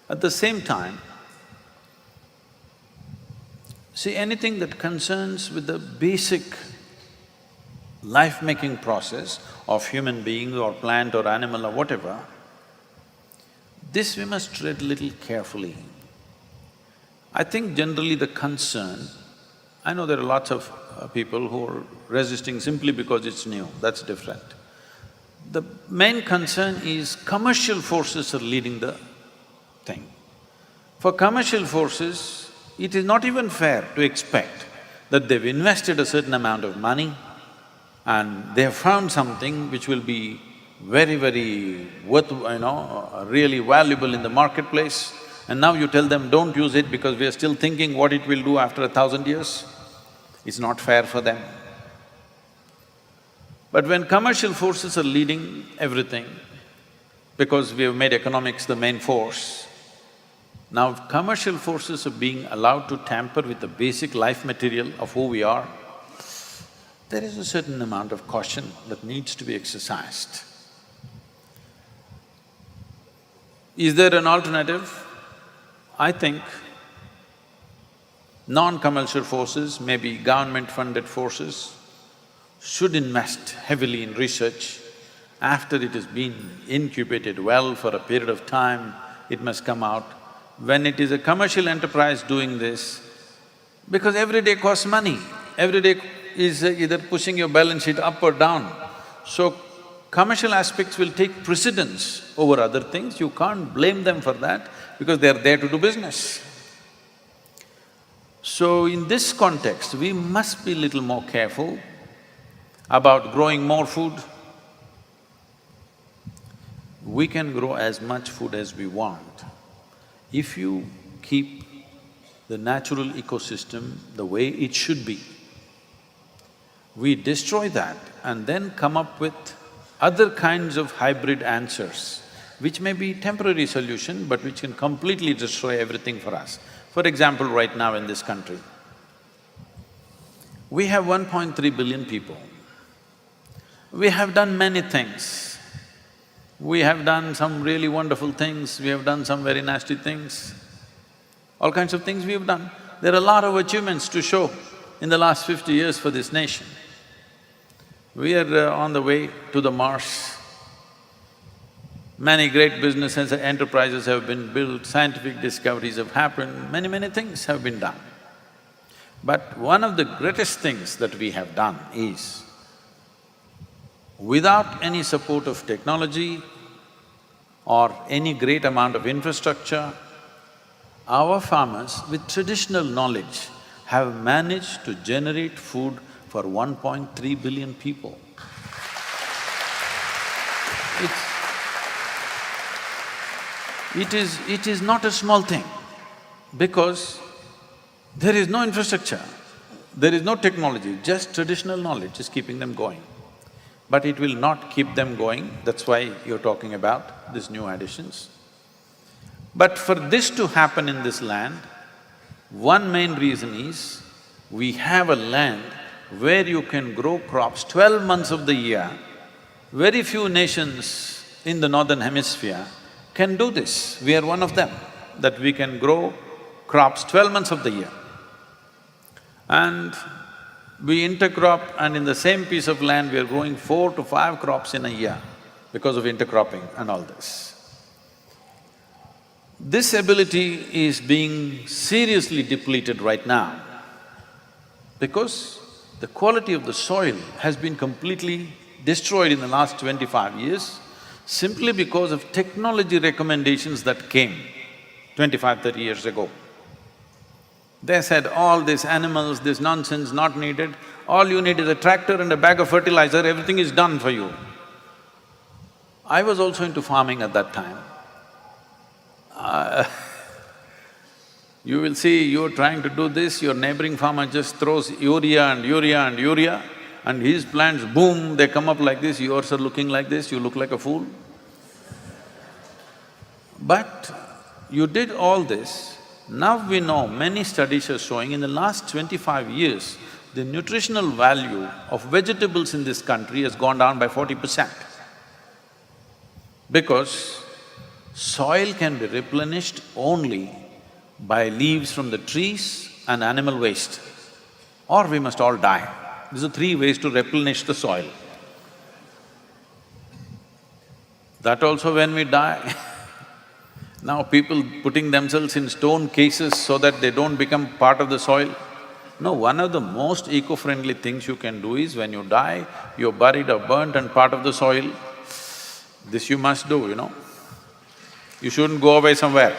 Speaker 2: at the same time, see, anything that concerns with the basic life-making process of human being or plant or animal or whatever, this we must tread little carefully. I think generally the concern… I know there are lots of people who are resisting simply because it's new, that's different. The main concern is commercial forces are leading the thing. For commercial forces, it is not even fair to expect that they've invested a certain amount of money and they have found something which will be very, very really valuable in the marketplace, and now you tell them, don't use it because we are still thinking what it will do after 1,000 years. It's not fair for them. But when commercial forces are leading everything, because we have made economics the main force, now if commercial forces are being allowed to tamper with the basic life material of who we are, there is a certain amount of caution that needs to be exercised. Is there an alternative? I think non-commercial forces, maybe government-funded forces, should invest heavily in research. After it has been incubated well for a period of time, it must come out. When it is a commercial enterprise doing this, because every day costs money, every day is either pushing your balance sheet up or down. So, commercial aspects will take precedence over other things. You can't blame them for that because they're there to do business. So, in this context, we must be little more careful about growing more food. We can grow as much food as we want if you keep the natural ecosystem the way it should be. We destroy that and then come up with other kinds of hybrid answers, which may be temporary solution but which can completely destroy everything for us. For example, right now in this country, we have 1.3 billion people. We have done many things. We have done some really wonderful things, we have done some very nasty things. All kinds of things we have done. There are a lot of achievements to show in the last 50 years for this nation. We are on the way to the Mars. Many great businesses and enterprises have been built, scientific discoveries have happened, many things have been done. But one of the greatest things that we have done is Without any support of technology or any great amount of infrastructure, our farmers with traditional knowledge have managed to generate food for 1.3 billion people. It is not a small thing, because there is no infrastructure, there is no technology, just traditional knowledge is keeping them going. But it will not keep them going, that's why you're talking about these new additions. But for this to happen in this land, one main reason is, we have a land where you can grow crops 12 months of the year. Very few nations in the northern hemisphere can do this. We are one of them, that we can grow crops 12 months of the year. And we intercrop, and in the same piece of land we are growing 4 to 5 crops in a year because of intercropping and all this. This ability is being seriously depleted right now because the quality of the soil has been completely destroyed in the last 25 years simply because of technology recommendations that came 25, 30 years ago. They said, all these animals, this nonsense not needed, all you need is a tractor and a bag of fertilizer, everything is done for you. I was also into farming at that time. You will see, you're trying to do this, your neighboring farmer just throws urea and urea and urea, and his plants, boom, they come up like this, yours are looking like this, you look like a fool. But you did all this. Now we know, many studies are showing, in the last 25 years, the nutritional value of vegetables in this country has gone down by 40%. Because soil can be replenished only by leaves from the trees and animal waste, or we must all die. These are three ways to replenish the soil. That also when we die, now people putting themselves in stone cases so that they don't become part of the soil. No, one of the most eco-friendly things you can do is, when you die, you're buried or burnt and part of the soil. This you must do, you know. You shouldn't go away somewhere.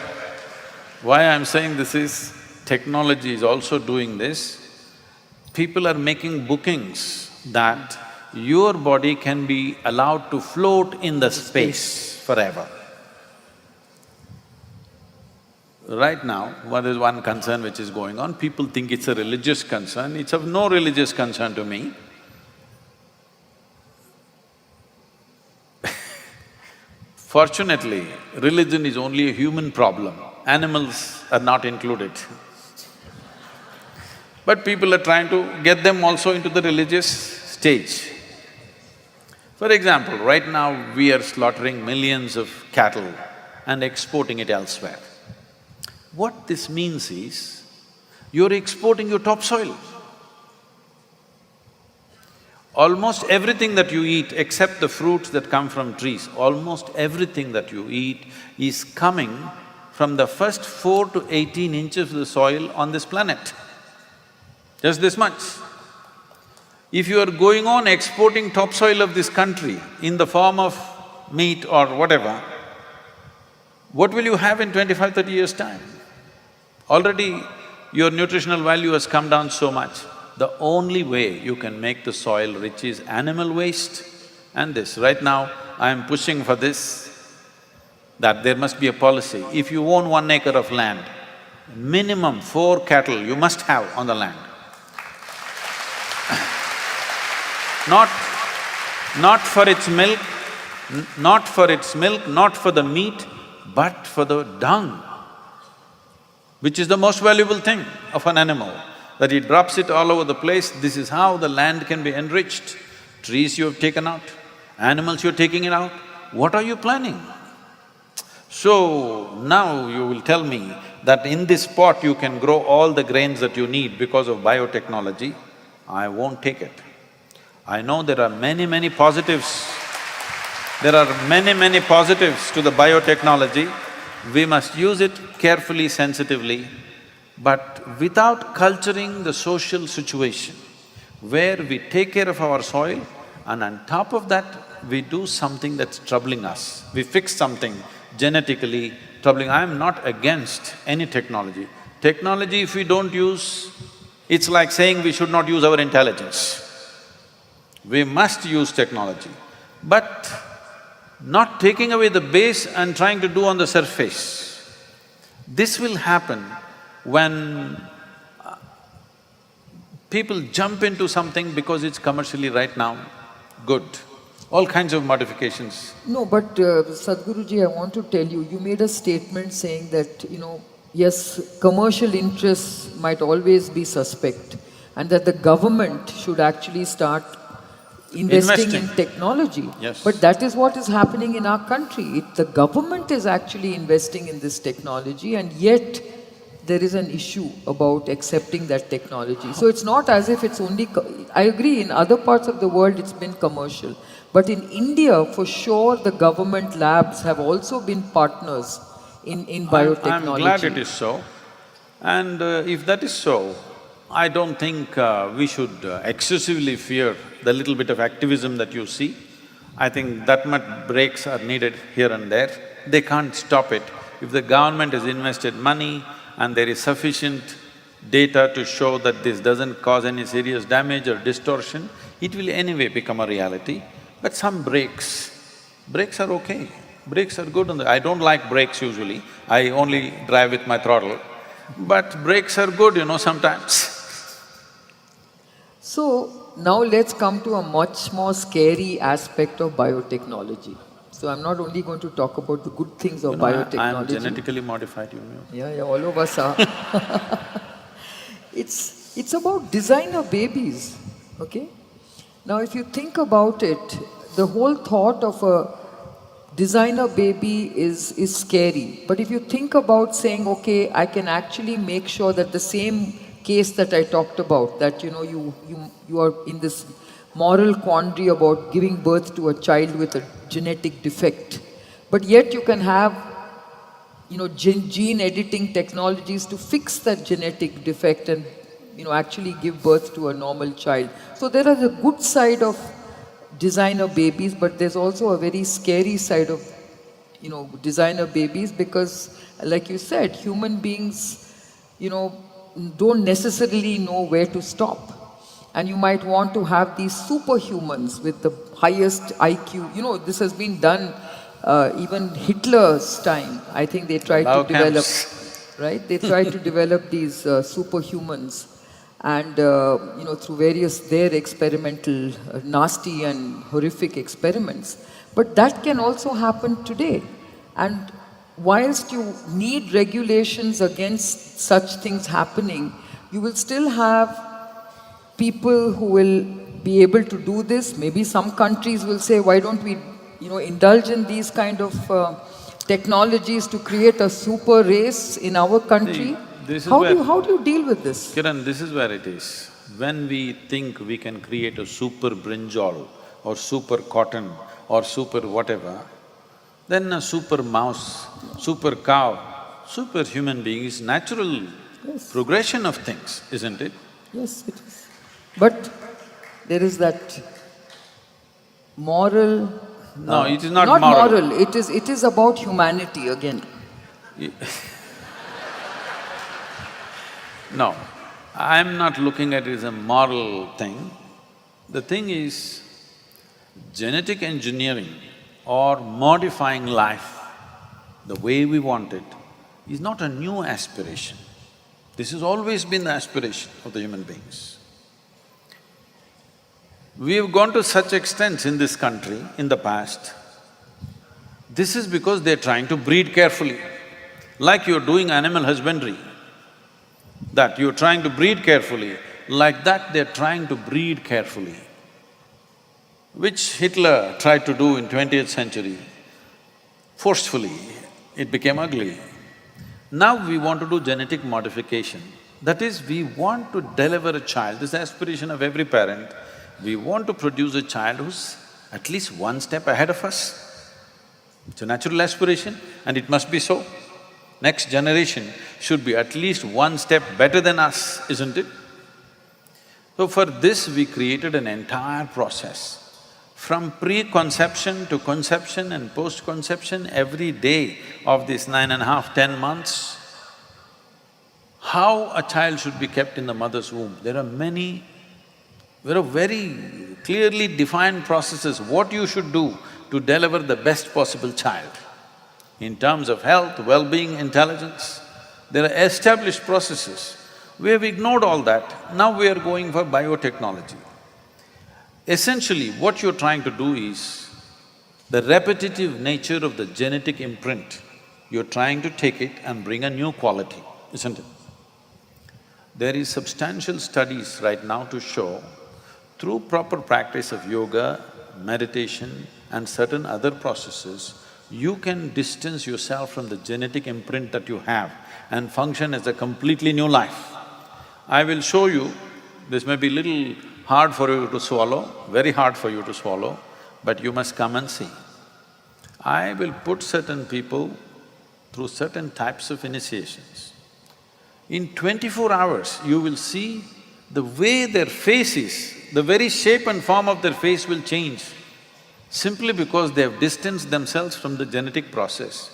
Speaker 2: Why I'm saying this is, technology is also doing this. People are making bookings that your body can be allowed to float in the space forever. Right now, there's one concern which is going on, people think it's a religious concern, it's of no religious concern to me. Fortunately, religion is only a human problem, animals are not included. But people are trying to get them also into the religious stage. For example, right now we are slaughtering millions of cattle and exporting it elsewhere. What this means is, you're exporting your topsoil. Almost everything that you eat, except the fruits that come from trees, almost everything that you eat is coming from the first 4 to 18 inches of the soil on this planet. Just this much. If you are going on exporting topsoil of this country in the form of meat or whatever, what will you have in 25, 30 years' time? Already your nutritional value has come down so much. The only way you can make the soil rich is animal waste and this. Right now, I am pushing for this, that there must be a policy. If you own 1 acre of land, minimum 4 cattle you must have on the land. Not for its milk, not for the meat, but for the dung, which is the most valuable thing of an animal, that it drops it all over the place. This is how the land can be enriched. Trees you have taken out, animals you're taking it out, what are you planning? So, now you will tell me that in this pot you can grow all the grains that you need because of biotechnology. I won't take it. I know there are many positives. There are many positives to the biotechnology. We must use it carefully, sensitively, but without culturing the social situation where we take care of our soil and on top of that, we do something that's troubling us. We fix something genetically troubling. I'm not against any technology. Technology, if we don't use, it's like saying we should not use our intelligence. We must use technology, but not taking away the base and trying to do on the surface. This will happen when people jump into something because it's commercially right now good. All kinds of modifications.
Speaker 1: No, but Sadhguruji, I want to tell you, you made a statement saying that, yes, commercial interests might always be suspect and that the government should actually start investing in technology.
Speaker 2: Yes.
Speaker 1: But that is what is happening in our country. The government is actually investing in this technology, and yet there is an issue about accepting that technology. So it's not as if it's only… I agree, in other parts of the world it's been commercial. But in India, for sure, the government labs have also been partners in biotechnology.
Speaker 2: I'm glad it is so. And if that is so, I don't think we should excessively fear the little bit of activism that you see. I think that much breaks are needed here and there. They can't stop it. If the government has invested money and there is sufficient data to show that this doesn't cause any serious damage or distortion, it will anyway become a reality. But some brakes are okay. Brakes are good on the… I don't like brakes usually, I only drive with my throttle. But brakes are good, sometimes.
Speaker 1: So, now let's come to a much more scary aspect of biotechnology. So I'm not only going to talk about the good things of biotechnology.
Speaker 2: I'm genetically modified,
Speaker 1: Yeah, all of us are. It's about designer babies, okay? Now if you think about it, the whole thought of a designer baby is scary. But if you think about saying, okay, I can actually make sure that the same case that I talked about, that you are in this moral quandary about giving birth to a child with a genetic defect, but yet you can have gene editing technologies to fix that genetic defect and actually give birth to a normal child. So there is a good side of designer babies, but there's also a very scary side of designer babies, because like you said, human beings don't necessarily know where to stop. And you might want to have these superhumans with the highest IQ. This has been done even Hitler's time. I think they tried to develop, right? They tried to develop these superhumans, and through various their experimental, nasty and horrific experiments. But that can also happen today. And whilst you need regulations against such things happening, you will still have people who will be able to do this. Maybe some countries will say, why don't we, indulge in these kind of technologies to create a super race in our country? How do you deal with this?
Speaker 2: Kiran, this is where it is. When we think we can create a super brinjal or super cotton or super whatever, then a super mouse, super cow, super human being is natural progression of things, isn't it?
Speaker 1: Yes, it is. But there is that moral…
Speaker 2: No, it is not
Speaker 1: not
Speaker 2: moral.
Speaker 1: It is about humanity again.
Speaker 2: No, I'm not looking at it as a moral thing. The thing is, genetic engineering or modifying life the way we want it is not a new aspiration. This has always been the aspiration of the human beings. We have gone to such extents in this country in the past. This is because they're trying to breed carefully. Like you're doing animal husbandry, that you're trying to breed carefully, like that they're trying to breed carefully, which Hitler tried to do in 20th century. Forcefully, it became ugly. Now we want to do genetic modification. That is, we want to deliver a child, this is the aspiration of every parent. We want to produce a child who's at least one step ahead of us. It's a natural aspiration and it must be so. Next generation should be at least one step better than us, isn't it? So for this we created an entire process. From pre-conception to conception and post-conception, every day of these 9.5, 10 months, how a child should be kept in the mother's womb. There are very clearly defined processes, what you should do to deliver the best possible child. In terms of health, well-being, intelligence, there are established processes. We have ignored all that, now we are going for biotechnology. Essentially, what you're trying to do is the repetitive nature of the genetic imprint, you're trying to take it and bring a new quality, isn't it? There is substantial studies right now to show, through proper practice of yoga, meditation and certain other processes, you can distance yourself from the genetic imprint that you have and function as a completely new life. I will show you, this may be little hard for you to swallow, very hard for you to swallow, but you must come and see. I will put certain people through certain types of initiations. In 24 hours, you will see the way their face is, the very shape and form of their face will change, simply because they have distanced themselves from the genetic process.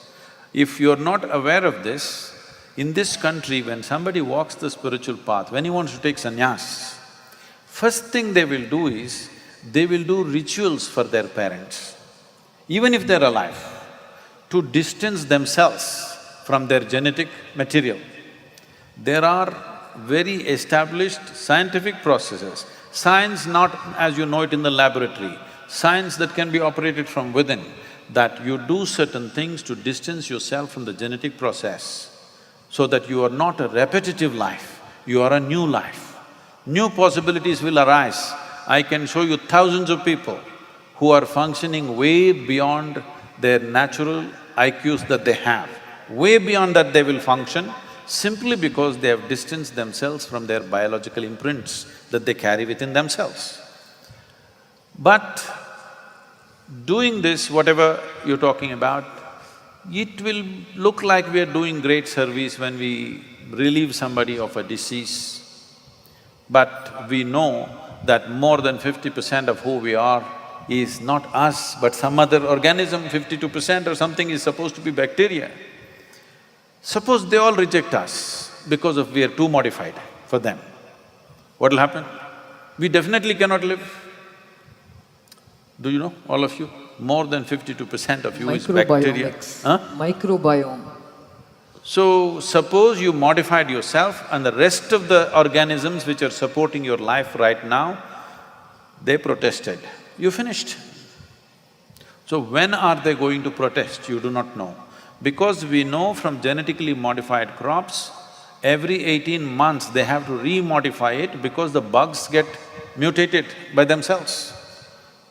Speaker 2: If you're not aware of this, in this country, when somebody walks the spiritual path, when he wants to take sannyas, first thing they will do is, they will do rituals for their parents, even if they're alive, to distance themselves from their genetic material. There are very established scientific processes, science not as you know it in the laboratory, science that can be operated from within, that you do certain things to distance yourself from the genetic process, so that you are not a repetitive life, you are a new life. New possibilities will arise. I can show you thousands of people who are functioning way beyond their natural IQs that they have. Way beyond that they will function, simply because they have distanced themselves from their biological imprints that they carry within themselves. But doing this, whatever you're talking about, it will look like we are doing great service when we relieve somebody of a disease. But we know that more than 50% of who we are is not us, but some other organism, 52% or something is supposed to be bacteria. Suppose they all reject us because of we are too modified for them, what'll happen? We definitely cannot live. Do you know, all of you? More than 52% of you is bacteria.
Speaker 1: Microbiome.
Speaker 2: So, suppose you modified yourself and the rest of the organisms which are supporting your life right now, they protested, you finished. So when are they going to protest? You do not know. Because we know from genetically modified crops, every 18 months they have to re-modify it because the bugs get mutated by themselves.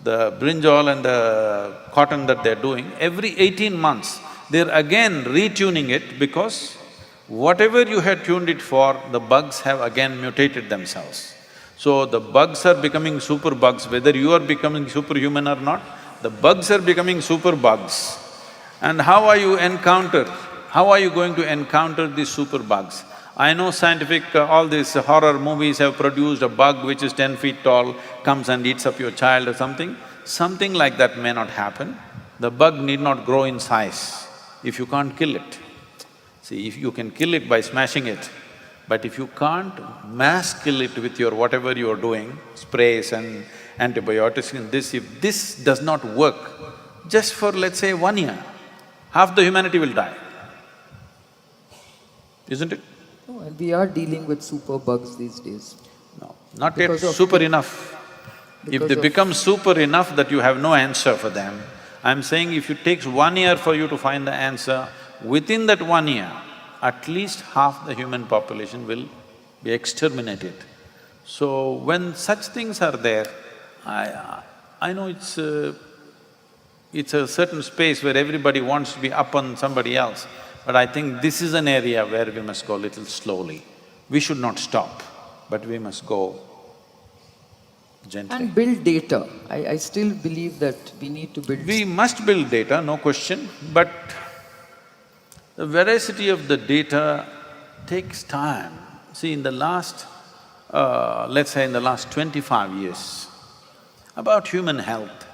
Speaker 2: The brinjal and the cotton that they're doing, every 18 months, they're again retuning it because whatever you had tuned it for, the bugs have again mutated themselves. So the bugs are becoming super bugs, whether you are becoming superhuman or not, the bugs are becoming super bugs. And how are you going to encounter these super bugs? I know all these horror movies have produced a bug which is 10 feet tall, comes and eats up your child or something. Something like that may not happen. The bug need not grow in size if you can't kill it. See, if you can kill it by smashing it, but if you can't mass kill it with your whatever you are doing, sprays and antibiotics and this, if this does not work, just for let's say 1 year, half the humanity will die, isn't it?
Speaker 1: Oh, and we are dealing with super bugs these days.
Speaker 2: No, not yet super enough. If they become super enough that you have no answer for them, I'm saying if it takes 1 year for you to find the answer, within that 1 year, at least half the human population will be exterminated. So when such things are there, I know it's a certain space where everybody wants to be up on somebody else, but I think this is an area where we must go little slowly. We should not stop, but we must go gently.
Speaker 1: And build data. I still believe that we need to build…
Speaker 2: We must build data, no question, but the veracity of the data takes time. See, in the last, let's say in the last 25 years, about human health,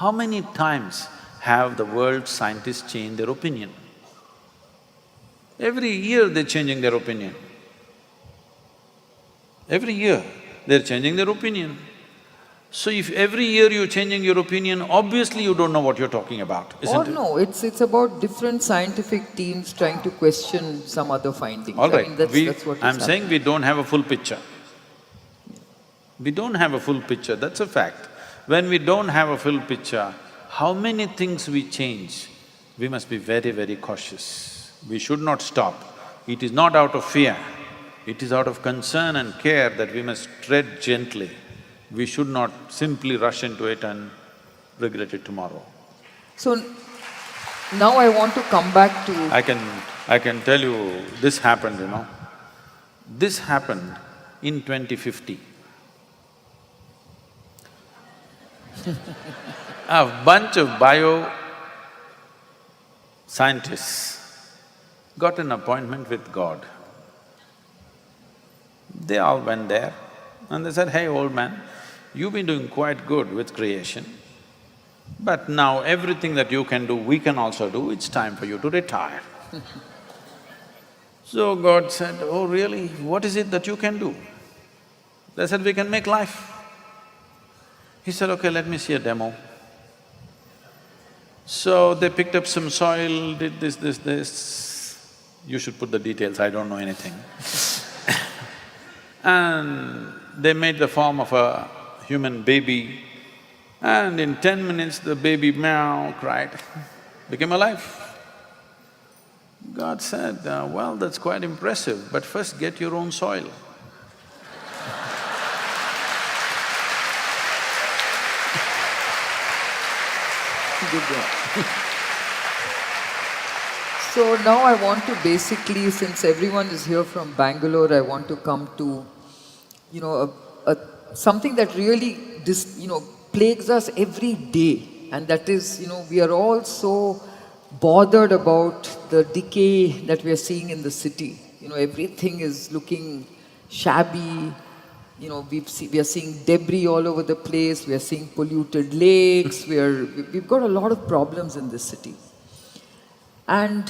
Speaker 2: How many times have the world's scientists changed their opinion? Every year they're changing their opinion. Every year they're changing their opinion. So if every year you're changing your opinion, obviously you don't know what you're talking about,
Speaker 1: Or
Speaker 2: isn't it?
Speaker 1: no, it's about different scientific teams trying to question some other findings.
Speaker 2: All right,
Speaker 1: I mean, that's what is
Speaker 2: I'm saying
Speaker 1: happening.
Speaker 2: we don't have a full picture. We don't have a full picture, that's a fact. When we don't have a full picture, how many things we change, we must be very, very cautious. We should not stop. It is not out of fear, it is out of concern and care that we must tread gently. We should not simply rush into it and regret it tomorrow.
Speaker 1: So now I want to come back to…
Speaker 2: I can tell you, this happened, you know. This happened in 2050. A bunch of scientists got an appointment with God. They all went there and they said, "Hey, old man, you've been doing quite good with creation, but now everything that you can do, we can also do, it's time for you to retire." So God said, "Oh really? What is it that you can do?" They said, "We can make life." He said, "Okay, let me see a demo." So they picked up some soil, did this. You should put the details, I don't know anything. And they made the form of a human baby, and in 10 minutes the baby meow cried, became alive. God said, well, that's quite impressive, but first get your own soil.
Speaker 1: Good one. So now I want to basically, since everyone is here from Bangalore, I want to come to, something that really plagues us every day, and that is, we are all so bothered about the decay that we are seeing in the city. Everything is looking shabby. We are seeing debris all over the place, we are seeing polluted lakes, we've got a lot of problems in this city. And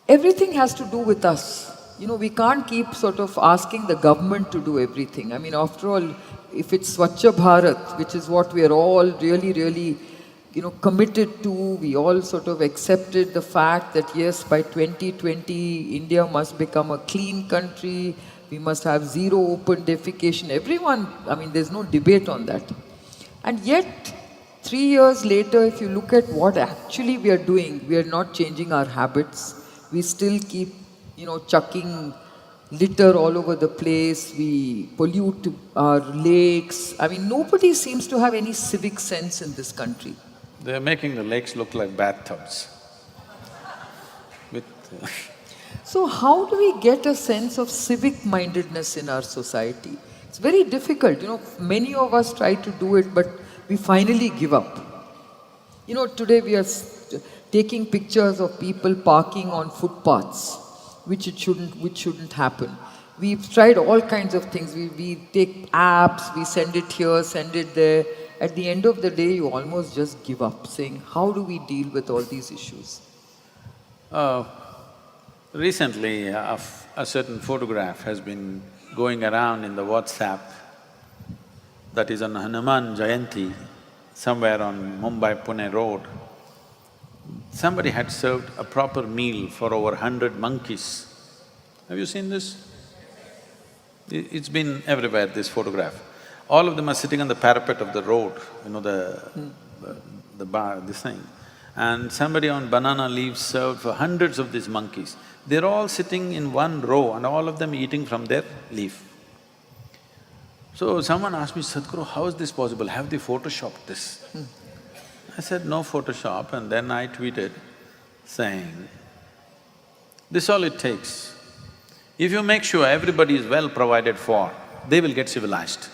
Speaker 1: everything has to do with us. We can't keep sort of asking the government to do everything. I mean, after all, if it's Swachha Bharat, which is what we are all really, committed to, we all sort of accepted the fact that yes, by 2020, India must become a clean country, we must have zero open defecation. Everyone, I mean, there's no debate on that. And yet, 3 years later, if you look at what actually we are doing, we are not changing our habits. We still keep, chucking litter all over the place. We pollute our lakes. I mean, nobody seems to have any civic sense in this country.
Speaker 2: They're making the lakes look like bathtubs with
Speaker 1: So how do we get a sense of civic-mindedness in our society? It's very difficult, many of us try to do it, but we finally give up. Today we are taking pictures of people parking on footpaths, which shouldn't happen. We've tried all kinds of things. We take apps, we send it here, send it there. At the end of the day, you almost just give up, saying, how do we deal with all these issues?
Speaker 2: Recently, a certain photograph has been going around in the WhatsApp that is on Hanuman Jayanti, somewhere on Mumbai-Pune road. Somebody had served a proper meal for over 100 monkeys. Have you seen this? It's been everywhere, this photograph. All of them are sitting on the parapet of the road, the bar, this thing. And somebody on banana leaves served for hundreds of these monkeys. They're all sitting in one row and all of them eating from their leaf. So someone asked me, "Sadhguru, how is this possible? Have they photoshopped this?" I said, "No Photoshop," and then I tweeted saying, "This is all it takes. If you make sure everybody is well provided for, they will get civilized."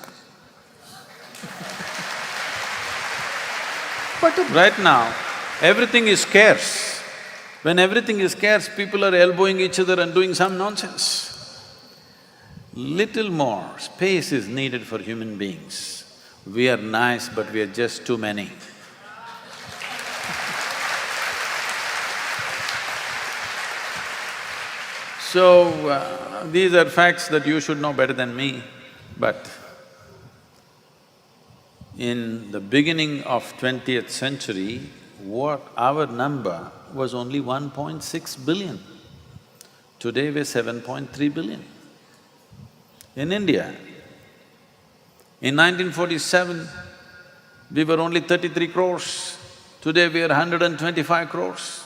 Speaker 1: But
Speaker 2: Right now, everything is scarce. When everything is scarce, people are elbowing each other and doing some nonsense. Little more space is needed for human beings. We are nice, but we are just too many. So, these are facts that you should know better than me, but in the beginning of 20th century, what our number was only 1.6 billion. Today we're 7.3 billion. In India, in 1947, we were only 33 crores. Today we are 125 crores.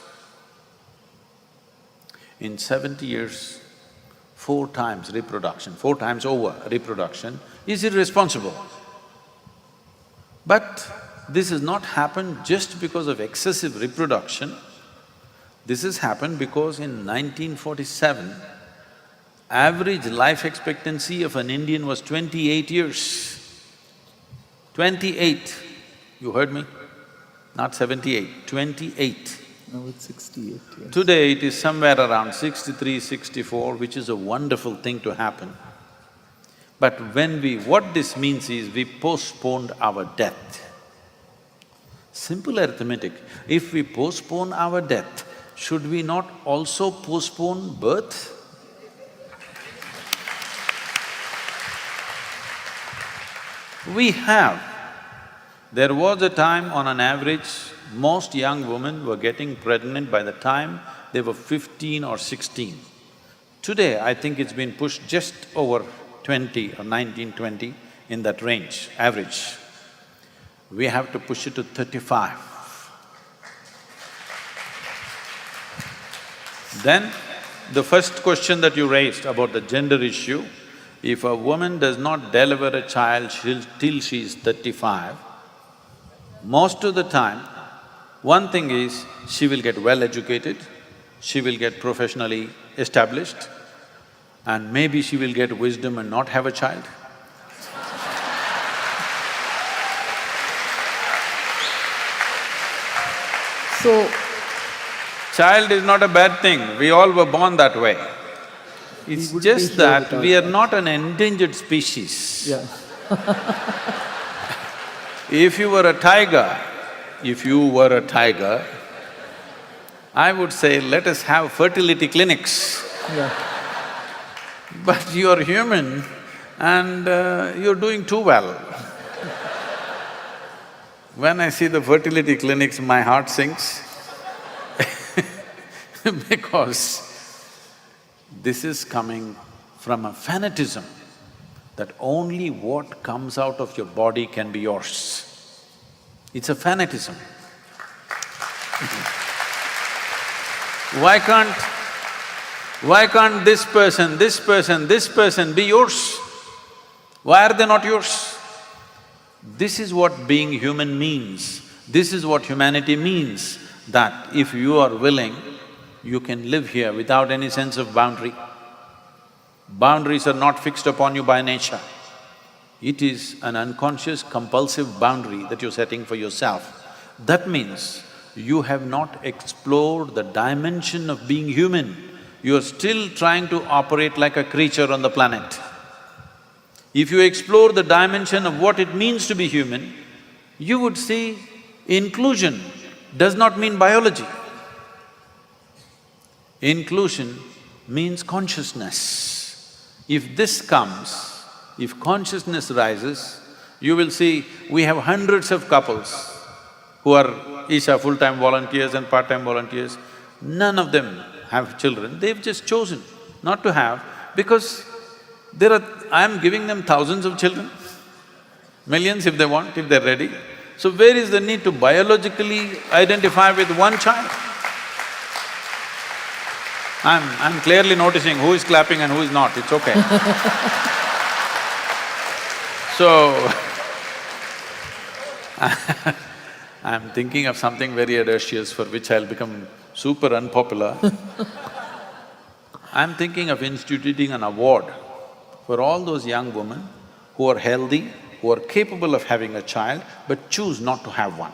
Speaker 2: In 70 years, 4 times reproduction, 4 times over reproduction is irresponsible. But this has not happened just because of excessive reproduction. This has happened because in 1947, average life expectancy of an Indian was 28 years. 28, you heard me? Not 78, 28.
Speaker 1: Now it's 68, yes.
Speaker 2: Today it is somewhere around 63, 64, which is a wonderful thing to happen. But what this means is we postponed our death. Simple arithmetic, if we postpone our death, should we not also postpone birth? We have. There was a time on an average, most young women were getting pregnant by the time they were 15 or 16. Today, I think it's been pushed just over 20 or 19, 20, in that range, average. We have to push it to 35. Then, the first question that you raised about the gender issue, if a woman does not deliver a child till she is 35, most of the time, one thing is, she will get well educated, she will get professionally established, and maybe she will get wisdom and not have a child.
Speaker 1: So,
Speaker 2: Child is not a bad thing, we all were born that way. It's
Speaker 1: would
Speaker 2: just
Speaker 1: be
Speaker 2: that
Speaker 1: here
Speaker 2: we are not an endangered species.
Speaker 1: yeah.
Speaker 2: If you were a tiger, I would say, let us have fertility clinics.
Speaker 1: Yeah.
Speaker 2: But you're human and you're doing too well. When I see the fertility clinics, my heart sinks because this is coming from a fanatism that only what comes out of your body can be yours. It's a fanatism. Why can't this person be yours? Why are they not yours? This is what being human means. This is what humanity means, that if you are willing, you can live here without any sense of boundary. Boundaries are not fixed upon you by nature. It is an unconscious, compulsive boundary that you're setting for yourself. That means you have not explored the dimension of being human. You are still trying to operate like a creature on the planet. If you explore the dimension of what it means to be human, you would see inclusion does not mean biology. Inclusion means consciousness. If this comes, if consciousness rises, you will see we have hundreds of couples who are each are full-time volunteers and part-time volunteers. None of them have children, they've just chosen not to have because I'm giving them thousands of children, millions if they want, if they're ready. So where is the need to biologically identify with one child? I'm clearly noticing who is clapping and who is not, it's okay. So, I'm thinking of something very audacious for which I'll become super unpopular. I'm thinking of instituting an award for all those young women who are healthy, who are capable of having a child, but choose not to have one.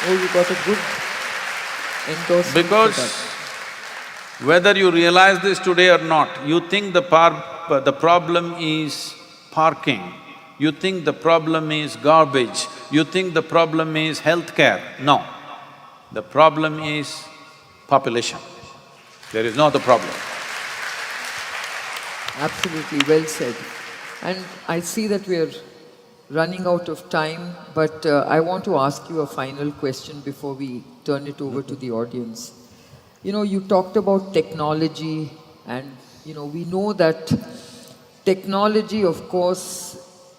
Speaker 1: Oh, you got a good endorsement for
Speaker 2: Because whether you realize this today or not, you think the problem is parking, you think the problem is garbage, you think the problem is healthcare. No, the problem is population. There is no other problem.
Speaker 1: Absolutely, well said. And I see that we're running out of time, but I want to ask you a final question before we turn it over to the audience. You know, you talked about technology, and we know that technology, of course,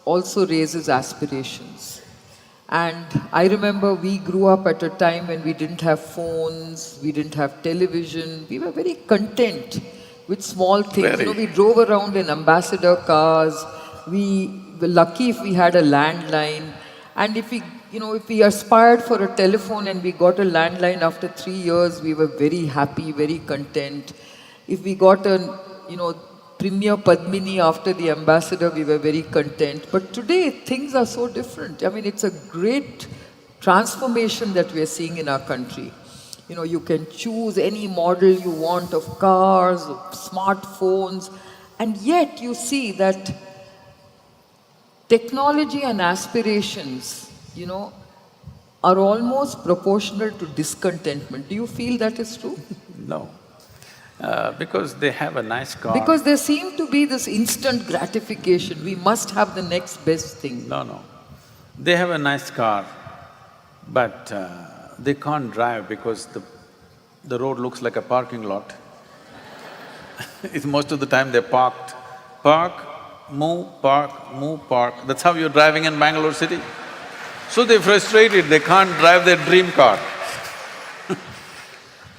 Speaker 1: also raises aspirations. And I remember we grew up at a time when we didn't have phones, we didn't have television, we were very content with small things.
Speaker 2: Very.
Speaker 1: We drove around in ambassador cars, we were lucky if we had a landline, and if we aspired for a telephone and we got a landline after 3 years, we were very happy, very content. If we got a, Premier Padmini after the ambassador, we were very content. But today, things are so different. I mean, it's a great transformation that we're seeing in our country. You can choose any model you want of cars, of smartphones, and yet you see that technology and aspirations, are almost proportional to discontentment. Do you feel that is true?
Speaker 2: No. Because they have a nice car.
Speaker 1: Because there seems to be this instant gratification. We must have the next best thing.
Speaker 2: No. They have a nice car, but they can't drive because the road looks like a parking lot. It's most of the time they're parked. Park, move, park. That's how you're driving in Bangalore city. So they're frustrated, they can't drive their dream car.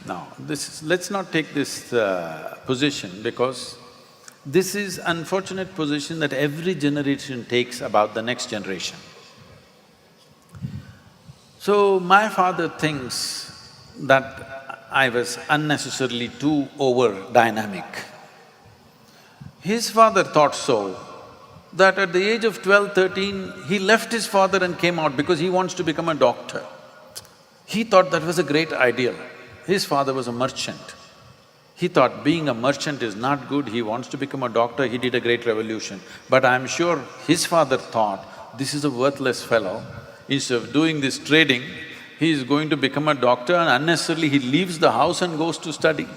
Speaker 2: Now, let's not take this position, because this is unfortunate position that every generation takes about the next generation. So my father thinks that I was unnecessarily too over-dynamic. His father thought so, that at the age of 12, 13, he left his father and came out because he wants to become a doctor. He thought that was a great ideal. His father was a merchant. He thought being a merchant is not good, he wants to become a doctor, he did a great revolution. But I'm sure his father thought, this is a worthless fellow, instead of doing this trading, he is going to become a doctor and unnecessarily he leaves the house and goes to study.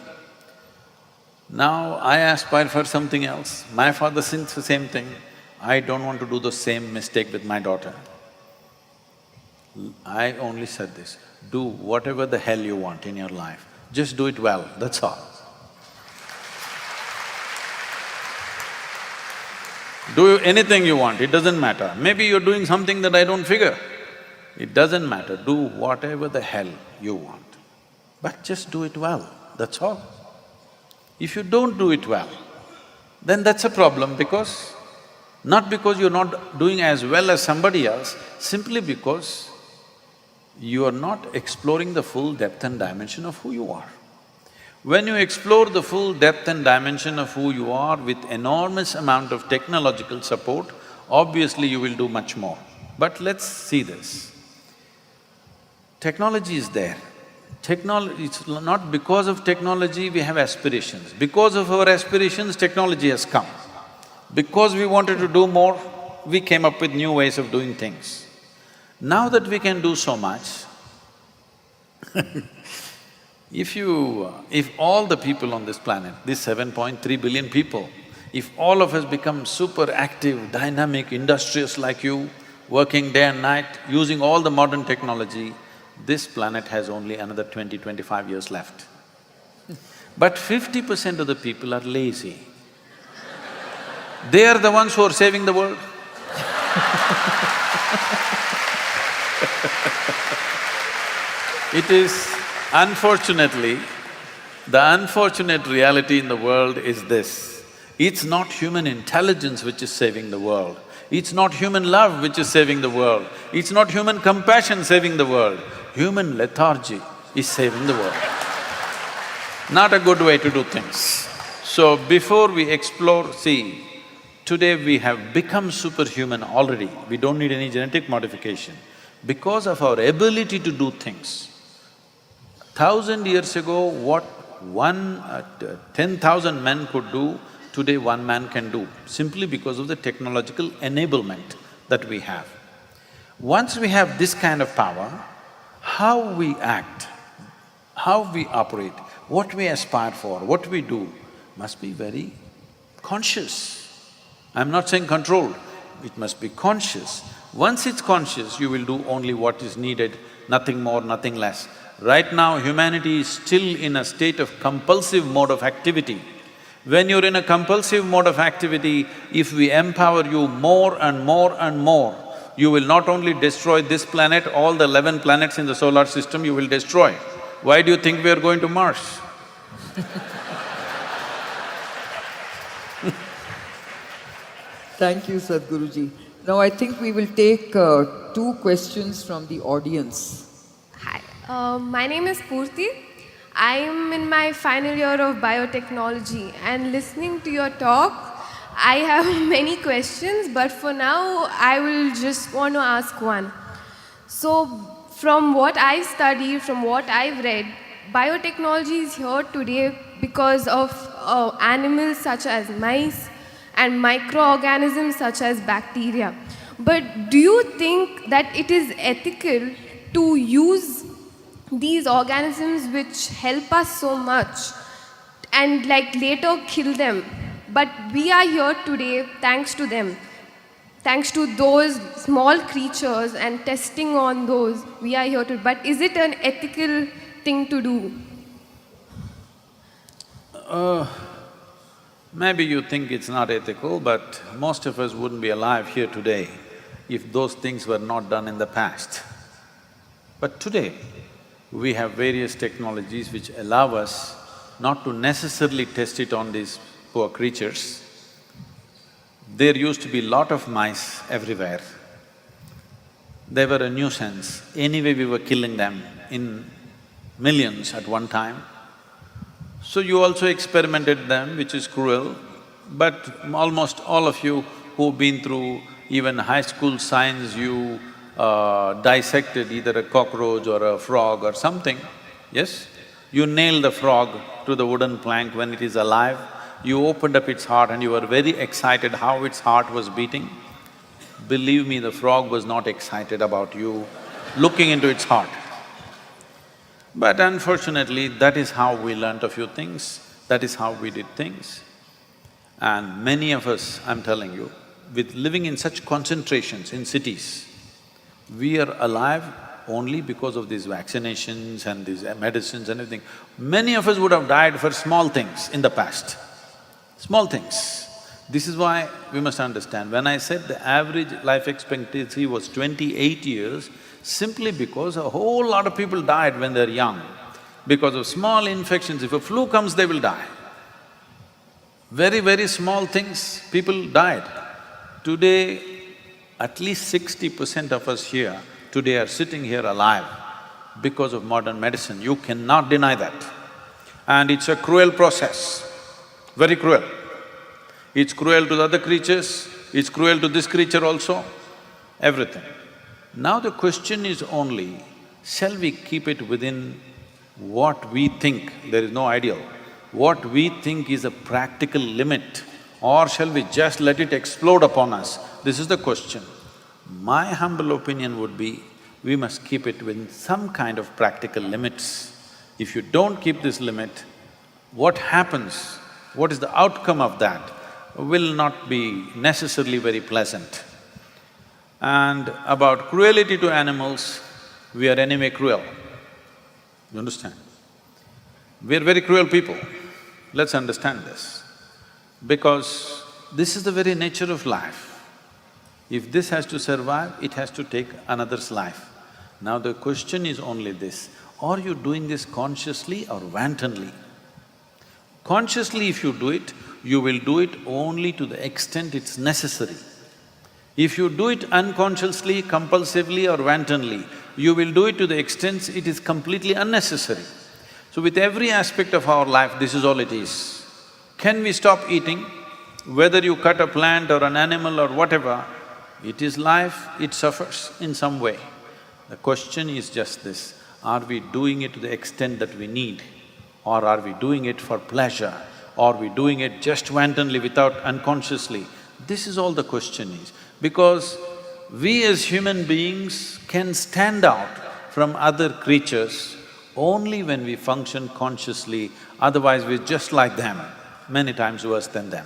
Speaker 2: Now I aspire for something else. My father thinks the same thing. I don't want to do the same mistake with my daughter. I only said this, do whatever the hell you want in your life, just do it well, that's all. Do anything you want, it doesn't matter. Maybe you're doing something that I don't figure. It doesn't matter, do whatever the hell you want, but just do it well, that's all. If you don't do it well, then that's a problem, because not because you're not doing as well as somebody else, simply because you are not exploring the full depth and dimension of who you are. When you explore the full depth and dimension of who you are with enormous amount of technological support, obviously you will do much more. But let's see this. Technology is there. It's not because of technology we have aspirations. Because of our aspirations, technology has come. Because we wanted to do more, we came up with new ways of doing things. Now that we can do so much, if all the people on this planet, these 7.3 billion people, if all of us become super active, dynamic, industrious like you, working day and night, using all the modern technology, this planet has only another 20-25 years left. But 50% of the people are lazy. They are the ones who are saving the world. It is unfortunately, the unfortunate reality in the world is this: it's not human intelligence which is saving the world, it's not human love which is saving the world, it's not human compassion saving the world, human lethargy is saving the world. Not a good way to do things. So before we explore, see, today we have become superhuman already, we don't need any genetic modification. Because of our ability to do things, 1,000 years ago, what 10,000 men could do, today one man can do, simply because of the technological enablement that we have. Once we have this kind of power, how we act, how we operate, what we aspire for, what we do, must be very conscious. I'm not saying controlled, it must be conscious. Once it's conscious, you will do only what is needed, nothing more, nothing less. Right now, humanity is still in a state of compulsive mode of activity. When you're in a compulsive mode of activity, if we empower you more and more and more, you will not only destroy this planet, all the 11 planets in the solar system you will destroy. Why do you think we are going to Mars?
Speaker 1: Thank you, Sadhguruji. Now I think we will take two questions from the audience.
Speaker 3: Hi, my name is Purti. I am in my final year of biotechnology, and listening to your talk, I have many questions, but for now I will just want to ask one. So, from what I've studied, from what I've read, biotechnology is here today because of animals such as mice and microorganisms such as bacteria. But do you think that it is ethical to use these organisms which help us so much and later kill them? But we are here today thanks to them. Thanks to those small creatures and testing on those, we are here to… But is it an ethical thing to do?
Speaker 2: Maybe you think it's not ethical, but most of us wouldn't be alive here today if those things were not done in the past. But today, we have various technologies which allow us not to necessarily test it on these poor creatures. There used to be lot of mice everywhere. They were a nuisance. Anyway, we were killing them in millions at one time. So you also experimented them, which is cruel, but almost all of you who've been through even high school science, you dissected either a cockroach or a frog or something, yes? You nailed the frog to the wooden plank when it is alive, you opened up its heart and you were very excited how its heart was beating. Believe me, the frog was not excited about you looking into its heart. But unfortunately, that is how we learnt a few things, that is how we did things. And many of us, I'm telling you, with living in such concentrations in cities, we are alive only because of these vaccinations and these medicines and everything. Many of us would have died for small things in the past. Small things. This is why we must understand, when I said the average life expectancy was 28 years, simply because a whole lot of people died when they're young. Because of small infections, if a flu comes, they will die. Very, very small things, people died. Today, at least 60% of us here today are sitting here alive because of modern medicine. You cannot deny that. And it's a cruel process, very cruel. It's cruel to the other creatures, it's cruel to this creature also, everything. Now the question is only, shall we keep it within what we think, there is no ideal, what we think is a practical limit, or shall we just let it explode upon us? This is the question. My humble opinion would be, we must keep it within some kind of practical limits. If you don't keep this limit, what happens, what is the outcome of that will not be necessarily very pleasant. And about cruelty to animals, we are anyway cruel. You understand? We are very cruel people. Let's understand this. Because this is the very nature of life. If this has to survive, it has to take another's life. Now the question is only this, are you doing this consciously or wantonly? Consciously if you do it, you will do it only to the extent it's necessary. If you do it unconsciously, compulsively or wantonly, you will do it to the extent it is completely unnecessary. So with every aspect of our life, this is all it is. Can we stop eating? Whether you cut a plant or an animal or whatever, it is life, it suffers in some way. The question is just this, are we doing it to the extent that we need? Or are we doing it for pleasure? Or we doing it just wantonly without unconsciously? This is all the question is. Because we as human beings can stand out from other creatures only when we function consciously, otherwise we're just like them, many times worse than them.